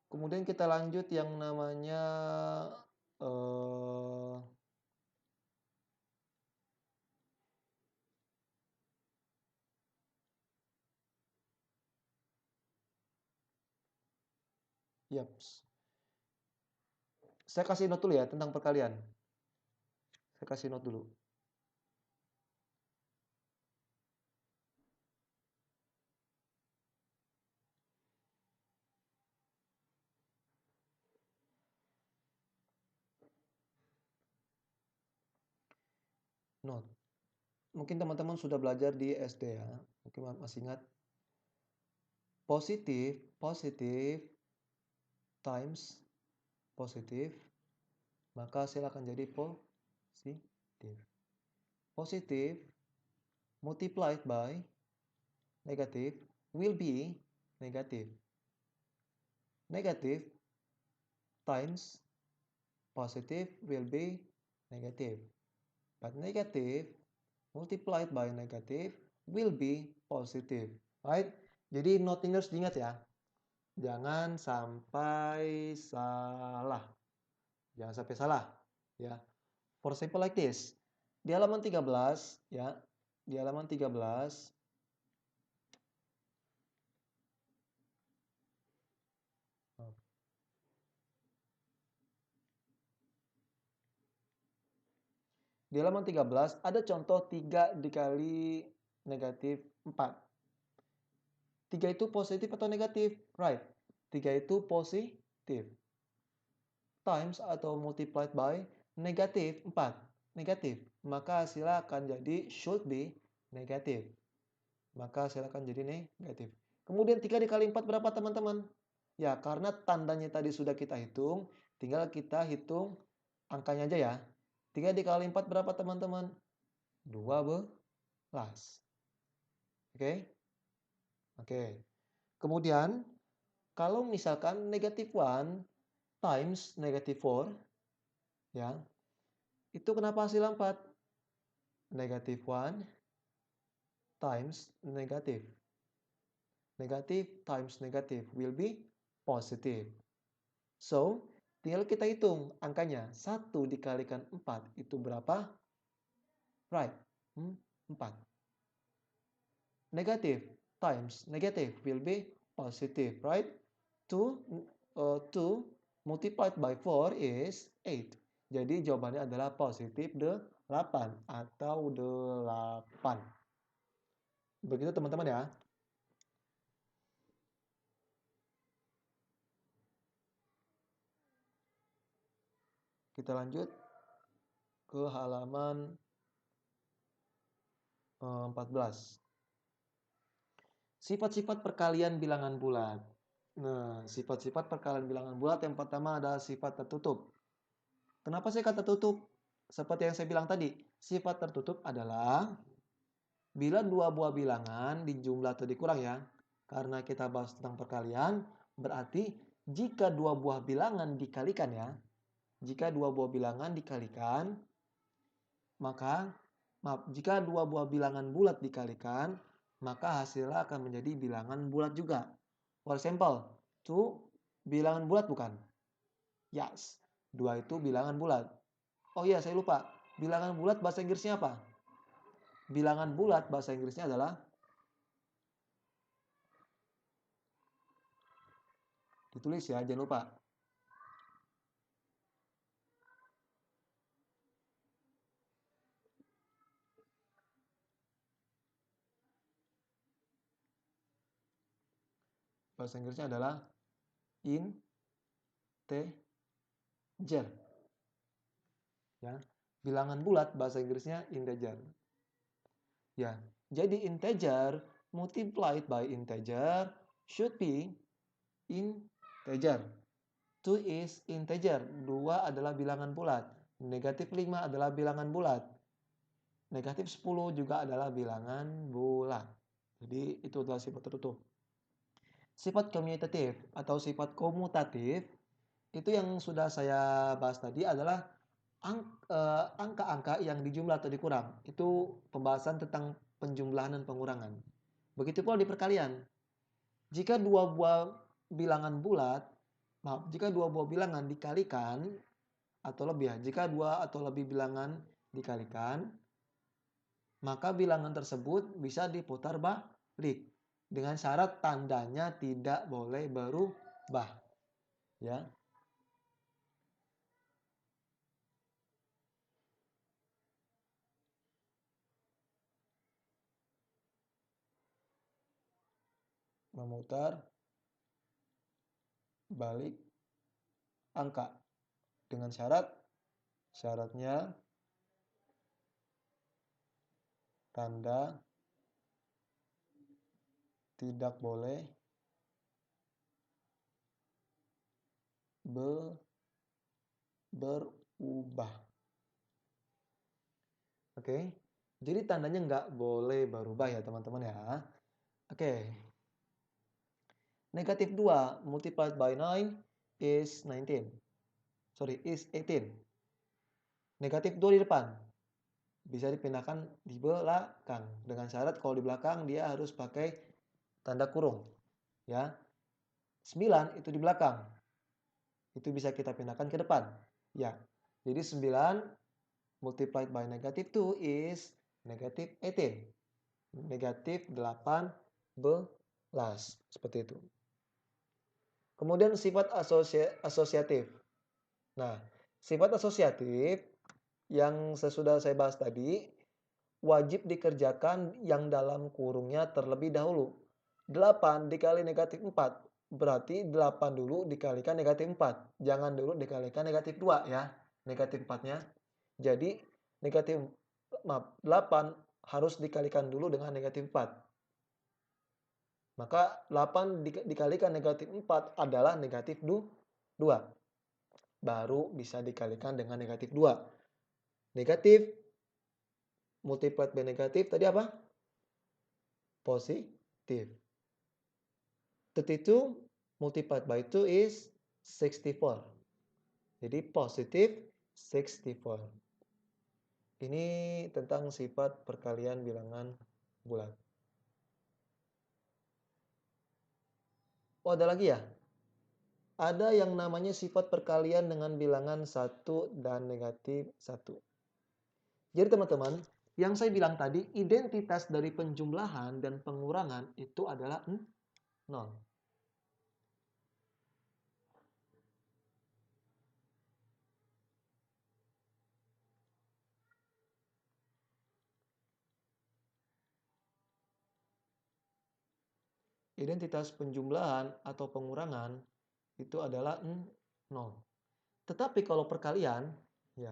Kemudian kita lanjut yang namanya yaps. Saya kasih note dulu ya tentang perkalian. Saya kasih note dulu. Note. Mungkin teman-teman sudah belajar di SD ya. Mungkin masih ingat. Positif times positif, maka hasil akan jadi positif. Positif multiplied by negative will be negative. Negative times positive will be negative. But negative multiplied by negative will be positive. Right? Jadi note-nya harus diingat ya. Jangan sampai salah. Jangan sampai salah. Ya. For example like this. Di halaman 13 ya. Di halaman 13 Di halaman 13 ada contoh 3 dikali negatif 4. 3 itu positif atau negatif? Right. 3 itu positif. Times atau multiplied by negatif 4. Negatif. Maka hasilnya akan jadi should be negatif. Maka hasilnya akan jadi negatif. Kemudian 3 dikali 4 berapa teman-teman? Ya, karena tandanya tadi sudah kita hitung, tinggal kita hitung angkanya aja ya. 3 dikali 4 berapa teman-teman? 12. Oke? Oke. Kemudian, kalau misalkan negatif 1 times negatif 4, ya, itu kenapa hasil 4? Negatif 1 times negatif. Negatif times negatif will be positive. So, tinggal kita hitung angkanya. 1 dikalikan 4 itu berapa? Right. 4. Negative times negative will be positive, right? 2 multiplied by 4 is 8. Jadi jawabannya adalah positif 8 atau 8. Begitu teman-teman ya. Kita lanjut ke halaman 14. Sifat-sifat perkalian bilangan bulat. Nah, sifat-sifat perkalian bilangan bulat yang pertama adalah sifat tertutup. Kenapa saya kata tertutup? Seperti yang saya bilang tadi, sifat tertutup adalah bila dua buah bilangan dijumlah atau dikurang ya. Karena kita bahas tentang perkalian, berarti jika dua buah bilangan dikalikan ya. Jika dua buah bilangan dikalikan, maka jika dua buah bilangan bulat dikalikan, maka hasilnya akan menjadi bilangan bulat juga. For example, 2 bilangan bulat bukan? Yes, 2 itu bilangan bulat. Oh iya, saya lupa. Bilangan bulat bahasa Inggrisnya apa? Bilangan bulat bahasa Inggrisnya adalah ditulis ya, jangan lupa. Bahasa Inggrisnya adalah integer. Ya, bilangan bulat bahasa Inggrisnya integer. Ya, jadi integer multiplied by integer should be integer. 2 is integer. 2 adalah bilangan bulat. Negatif 5 adalah bilangan bulat. Negatif 10 juga adalah bilangan bulat. Jadi itu adalah sifat tertutup. Sifat komutatif atau sifat komutatif itu yang sudah saya bahas tadi adalah angka-angka yang dijumlah atau dikurang. Itu pembahasan tentang penjumlahan dan pengurangan. Begitu pula di perkalian. Jika dua buah bilangan bulat, jika dua buah bilangan dikalikan atau lebih ya, jika dua atau lebih bilangan dikalikan, maka bilangan tersebut bisa diputar balik dengan syarat tandanya tidak boleh berubah, ya. Memutar balik angka dengan syaratnya tanda tidak boleh berubah. Oke, jadi tandanya nggak boleh berubah ya teman-teman ya. Oke. Negatif 2 multiplied by 9 is 19. Sorry, is 18. Negatif 2 di depan. Bisa dipindahkan di belakang. Dengan syarat kalau di belakang dia harus pakai tanda kurung. Ya. 9 itu di belakang. Itu bisa kita pindahkan ke depan. Ya. Jadi 9 multiplied by negative 2 is negative 18. Negatif 18. Seperti itu. Kemudian sifat asosiatif. Nah, sifat asosiatif yang sesudah saya bahas tadi wajib dikerjakan yang dalam kurungnya terlebih dahulu. 8 dikali negatif 4. Berarti 8 dulu dikalikan negatif 4. Jangan dulu dikalikan negatif 2 ya. Negatif 4-nya. Jadi negatif 8 harus dikalikan dulu dengan negatif 4. Maka 8 dikalikan negatif 4 adalah negatif 2. Baru bisa dikalikan dengan negatif 2. Negatif multiplied by negatif tadi apa? Positif. 32 multiplied by 2 is 64. Jadi positif 64. Ini tentang sifat perkalian bilangan bulat. Oh, ada lagi ya? Ada yang namanya sifat perkalian dengan bilangan 1 dan negatif 1. Jadi teman-teman, yang saya bilang tadi, identitas dari penjumlahan dan pengurangan itu adalah 0. Identitas penjumlahan atau pengurangan itu adalah 0. Tetapi kalau perkalian, ya,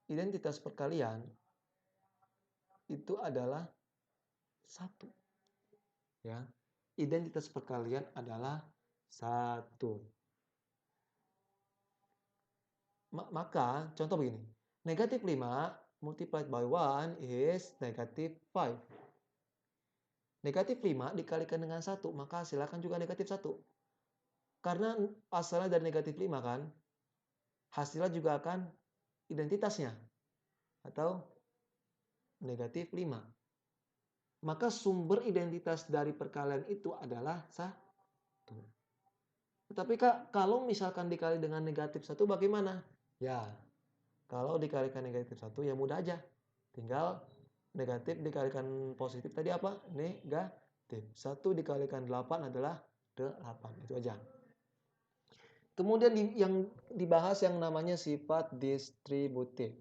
identitas perkalian itu adalah 1. Ya. Identitas perkalian adalah 1. Maka contoh begini. Negatif 5 multiplied by 1 is negatif 5. Negatif 5 dikalikan dengan 1, maka silakan juga negatif 1. Karena asalnya dari negatif 5 kan, hasilnya juga akan identitasnya. Atau negatif 5. Maka sumber identitas dari perkalian itu adalah 1. Tetapi Kak, kalau misalkan dikali dengan negatif 1 bagaimana? Ya, kalau dikalikan negatif 1 ya mudah aja. Tinggal negatif dikalikan positif tadi apa? Negatif. 1 dikalikan 8 adalah 8. Itu aja. Kemudian yang dibahas yang namanya sifat distributif.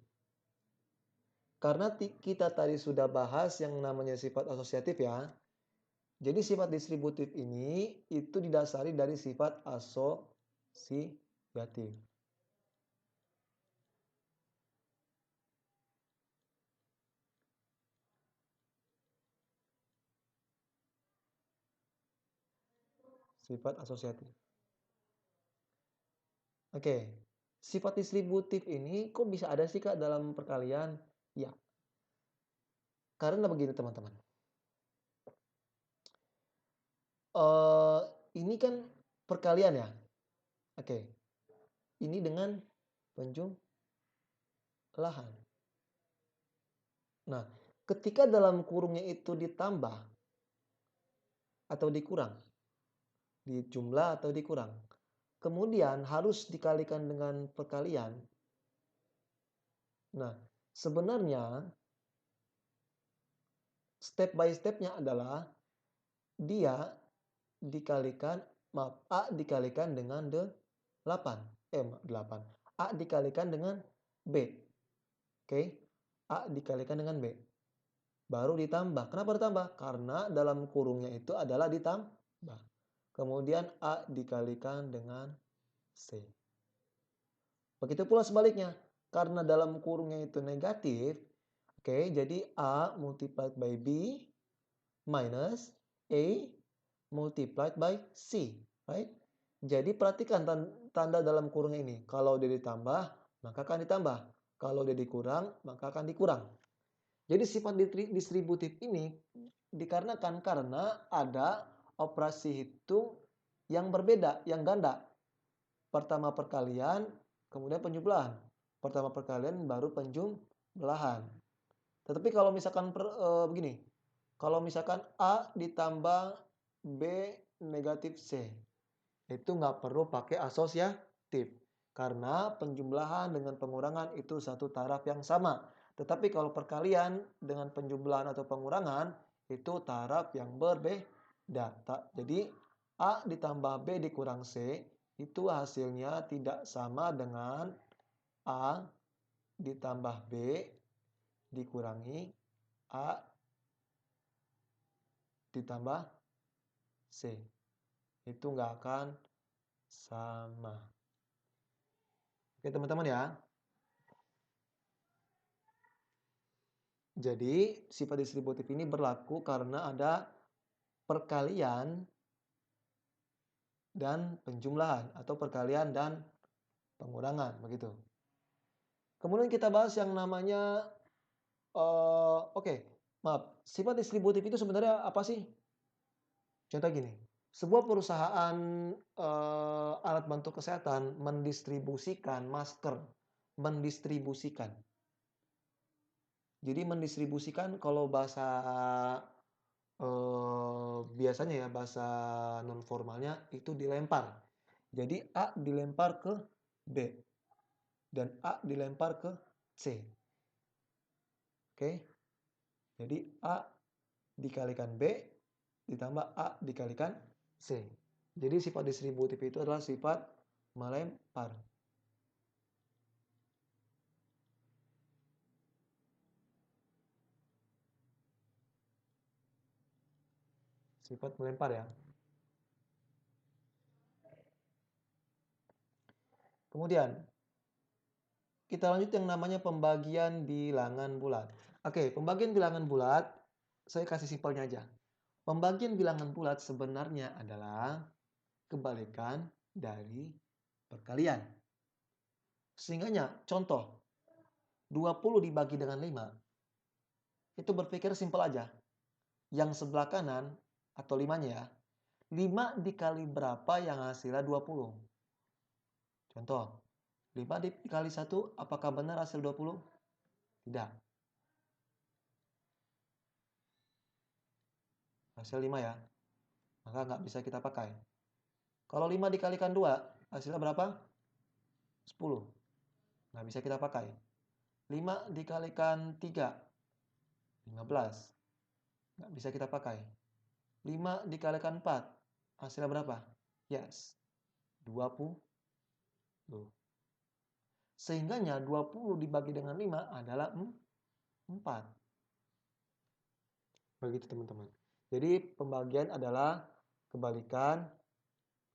Karena kita tadi sudah bahas yang namanya sifat asosiatif ya. Jadi sifat distributif ini itu didasari dari sifat asosiatif. Sifat asosiatif. Oke. Sifat distributif ini kok bisa ada sih Kak dalam perkalian? Ya. Karena begini teman-teman. Ini kan perkalian ya. Oke. Ini dengan penjumlahan. Nah, ketika dalam kurungnya itu ditambah atau dikurang, dijumlah atau dikurang, kemudian harus dikalikan dengan perkalian. Nah, sebenarnya step by stepnya adalah dia dikalikan, A dikalikan dengan 8. A dikalikan dengan B. Oke. A dikalikan dengan B. Baru ditambah. Kenapa ditambah? Karena dalam kurungnya itu adalah ditambah. Kemudian A dikalikan dengan C. Begitu pula sebaliknya. Karena dalam kurungnya itu negatif. Oke, jadi A multiplied by B minus A multiplied by C. Right? Jadi perhatikan tanda dalam kurung ini. Kalau dia ditambah, maka akan ditambah. Kalau dia dikurang, maka akan dikurang. Jadi sifat distributif ini dikarenakan karena ada operasi hitung yang berbeda, yang ganda. Pertama perkalian, kemudian penjumlahan. Pertama perkalian baru penjumlahan. Tetapi kalau misalkan begini, kalau misalkan A ditambah B negatif C, itu nggak perlu pakai asosiatif. Karena penjumlahan dengan pengurangan itu satu taraf yang sama. Tetapi kalau perkalian dengan penjumlahan atau pengurangan, itu taraf yang berbeda. Jadi A ditambah B dikurang C, itu hasilnya tidak sama dengan A ditambah B dikurangi A ditambah C. Itu nggak akan sama. Oke teman-teman ya. Jadi sifat distributif ini berlaku karena ada perkalian dan penjumlahan atau perkalian dan pengurangan begitu. Kemudian kita bahas yang namanya sifat distributif itu sebenarnya apa sih? Contoh gini, sebuah perusahaan alat bantu kesehatan mendistribusikan masker, mendistribusikan. Jadi mendistribusikan kalau bahasa biasanya ya bahasa non formalnya itu dilempar. Jadi A dilempar ke B dan A dilempar ke C. Oke. Jadi A dikalikan B ditambah A dikalikan C. Jadi sifat distributif itu adalah sifat melempar. Sifat melempar ya. Kemudian kita lanjut yang namanya pembagian bilangan bulat. Oke, pembagian bilangan bulat saya kasih simpelnya aja. Pembagian bilangan bulat sebenarnya adalah kebalikan dari perkalian. Sehingganya contoh 20 dibagi dengan 5 itu berpikir simpel aja. Yang sebelah kanan atau 5-nya ya. 5 dikali berapa yang hasilnya 20? Contoh, 5 dikali 1 apakah benar hasil 20? Tidak. Hasil 5 ya. Maka nggak bisa kita pakai. Kalau 5 dikalikan 2 hasilnya berapa? 10. Nggak bisa kita pakai. 5 dikalikan 3 15. Nggak bisa kita pakai. 5 dikalikan 4 hasilnya berapa? Yes. 20. Sehingganya 20 dibagi dengan 5 adalah 4. Begitu teman-teman. Jadi pembagian adalah kebalikan,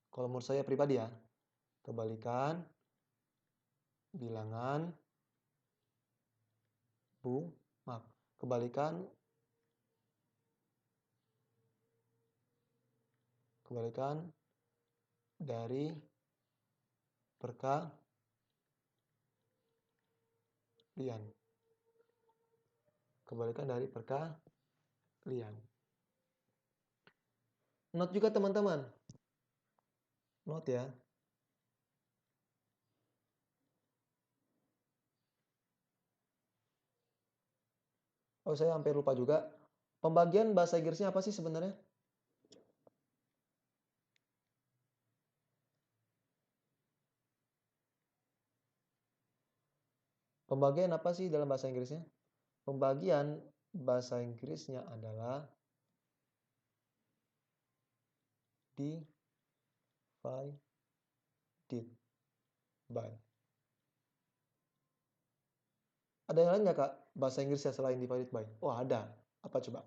kalau menurut saya pribadi ya, kebalikan bilangan kebalikan dari perkalian. Kebalikan dari perkalian. Note juga teman-teman. Note ya. Oh, saya hampir lupa juga. Pembagian bahasa Inggrisnya apa sih sebenarnya? Pembagian apa sih dalam bahasa Inggrisnya? Pembagian bahasa Inggrisnya adalah divided by. Ada yang lain nggak Kak bahasa Inggrisnya selain divided by? Oh ada. Apa coba?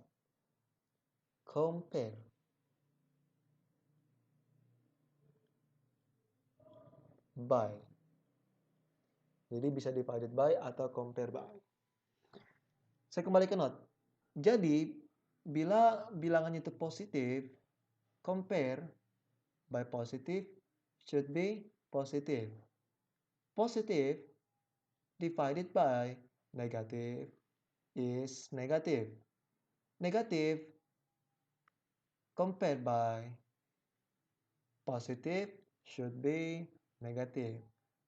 Compare. By. Jadi bisa divided by atau compare by. Saya kembali ke note. Jadi bila bilangannya itu positif, compare by positive should be positive. Positive divided by negative is negative. Negative compared by positive should be negative.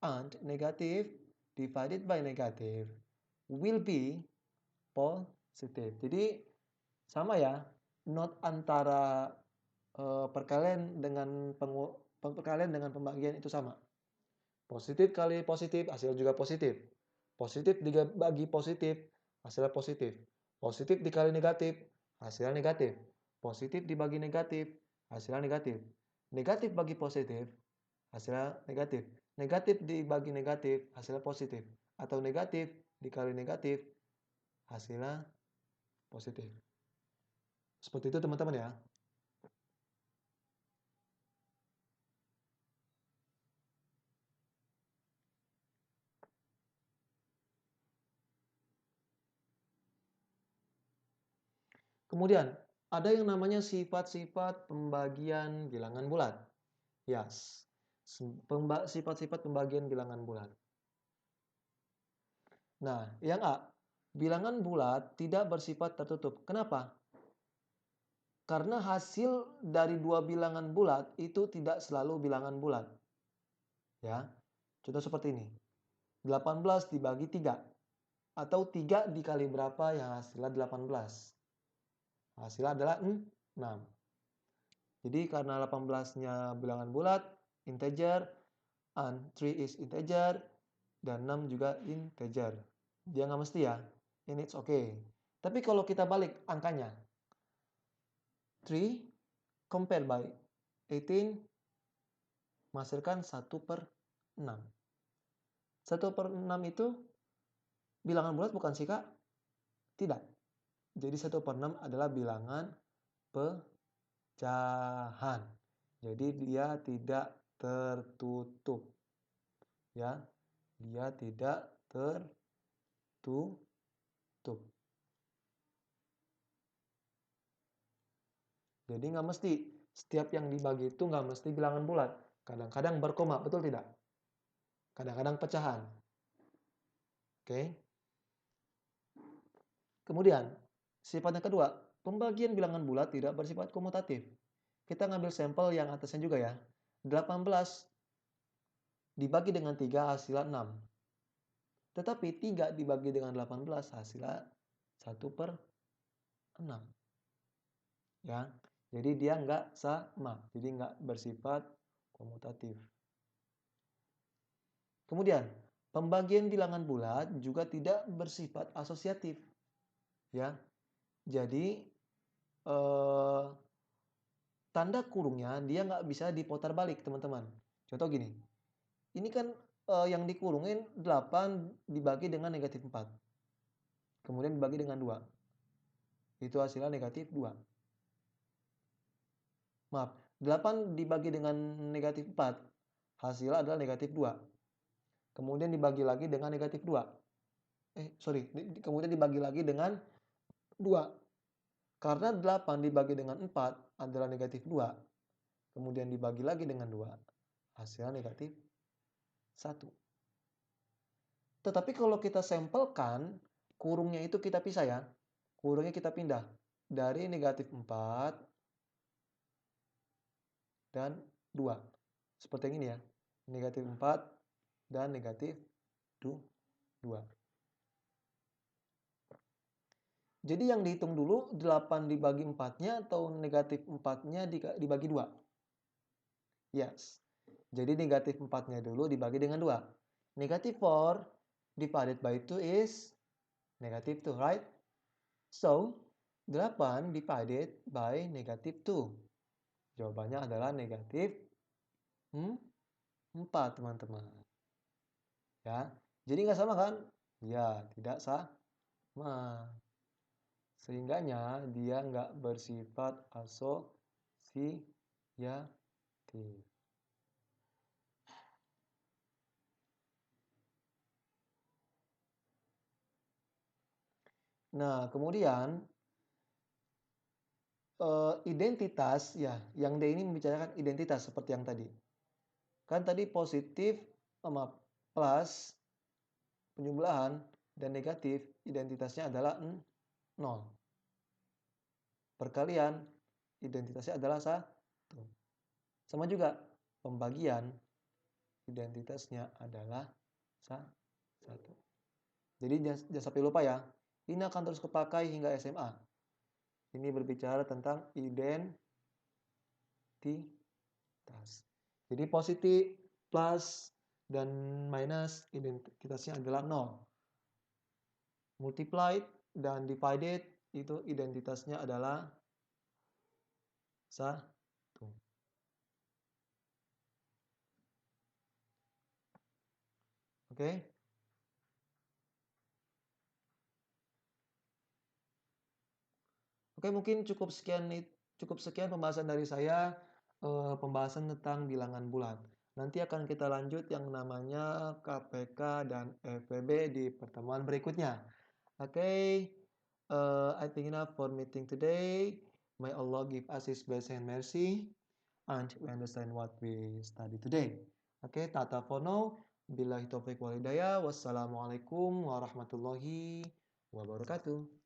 And negative divided by negative will be positive. Jadi sama ya, not antara perkalian dengan pembagian itu sama. Positif kali positif, hasil juga positif. Positif dibagi positif, hasilnya positif. Positif dikali negatif, hasilnya negatif. Positif dibagi negatif, hasilnya negatif. Negatif bagi positif, hasilnya negatif. Negatif dibagi negatif, hasilnya positif. Atau negatif dikali negatif, hasilnya positif. Seperti itu teman-teman ya. Kemudian, ada yang namanya sifat-sifat pembagian bilangan bulat. Yes, sifat-sifat pembagian bilangan bulat. Nah, yang A, bilangan bulat tidak bersifat tertutup. Kenapa? Karena hasil dari dua bilangan bulat itu tidak selalu bilangan bulat. Ya, contoh seperti ini. 18 dibagi 3. Atau 3 dikali berapa yang hasilnya 18. Hasilnya adalah 6. Jadi karena 18-nya bilangan bulat, integer, and 3 is integer, dan 6 juga integer. Dia nggak mesti ya, ini it's okay. Tapi kalau kita balik angkanya, 3 compared by 18 menghasilkan 1/6. 1/6 itu bilangan bulat bukan sih Kak? Tidak. Jadi 1/6 adalah bilangan pecahan. Jadi dia tidak tertutup. Ya, dia tidak tertutup. Jadi nggak mesti. Setiap yang dibagi itu nggak mesti bilangan bulat. Kadang-kadang berkoma, betul tidak? Kadang-kadang pecahan. Oke. Kemudian, sifat yang kedua, pembagian bilangan bulat tidak bersifat komutatif. Kita ngambil sampel yang atasnya juga ya. 18 dibagi dengan 3 hasilnya 6. Tetapi 3 dibagi dengan 18 hasilnya 1/6. Ya, jadi dia nggak sama. Jadi nggak bersifat komutatif. Kemudian, pembagian bilangan bulat juga tidak bersifat asosiatif. Ya, jadi tanda kurungnya dia nggak bisa diputar balik, teman-teman. Contoh gini, ini kan yang dikurungin 8 dibagi dengan negatif 4. Kemudian dibagi dengan 2. Itu hasilnya negatif 2. Maaf, 8 dibagi dengan negatif 4. Hasilnya adalah negatif 2. Kemudian dibagi lagi dengan negatif 2. Kemudian dibagi lagi dengan 2. Karena 8 dibagi dengan 4 adalah negatif 2. Kemudian dibagi lagi dengan 2. Hasilnya negatif 1. Tetapi kalau kita sampelkan, kurungnya itu kita pisah ya. Kurungnya kita pindah dari negatif 4 dan 2. Seperti yang ini ya. Negatif 4 dan negatif 2. Jadi yang dihitung dulu 8 dibagi 4-nya atau negatif 4-nya dibagi 2? Yes. Jadi negatif 4-nya dulu dibagi dengan 2. Negative 4 divided by 2 is negative 2, right? So, 8 divided by negative 2. Jawabannya adalah negatif 4, teman-teman. Ya, jadi nggak sama kan? Ya, tidak sama. Sehingganya dia nggak bersifat asosiatif. Nah, kemudian identitas ya, yang D ini membicarakan identitas seperti yang tadi. Kan tadi positif sama plus penjumlahan dan negatif, identitasnya adalah 0. Perkalian, identitasnya adalah 1. Sama juga, pembagian, identitasnya adalah 1. Jadi jangan sampai lupa ya. Ini akan terus kepakai hingga SMA. Ini berbicara tentang identitas. Jadi positif, plus, dan minus identitasnya adalah 0. Multiplied dan divided itu identitasnya adalah 1. Oke? Oke, mungkin cukup sekian pembahasan dari saya, pembahasan tentang bilangan bulat. Nanti akan kita lanjut yang namanya KPK dan FPB di pertemuan berikutnya. Okay, I think enough for meeting today. May Allah give us His blessing and mercy, and we understand what we study today. Okay, tata for now. Billahi taufiq wal hidayah. Wassalamualaikum warahmatullahi wabarakatuh.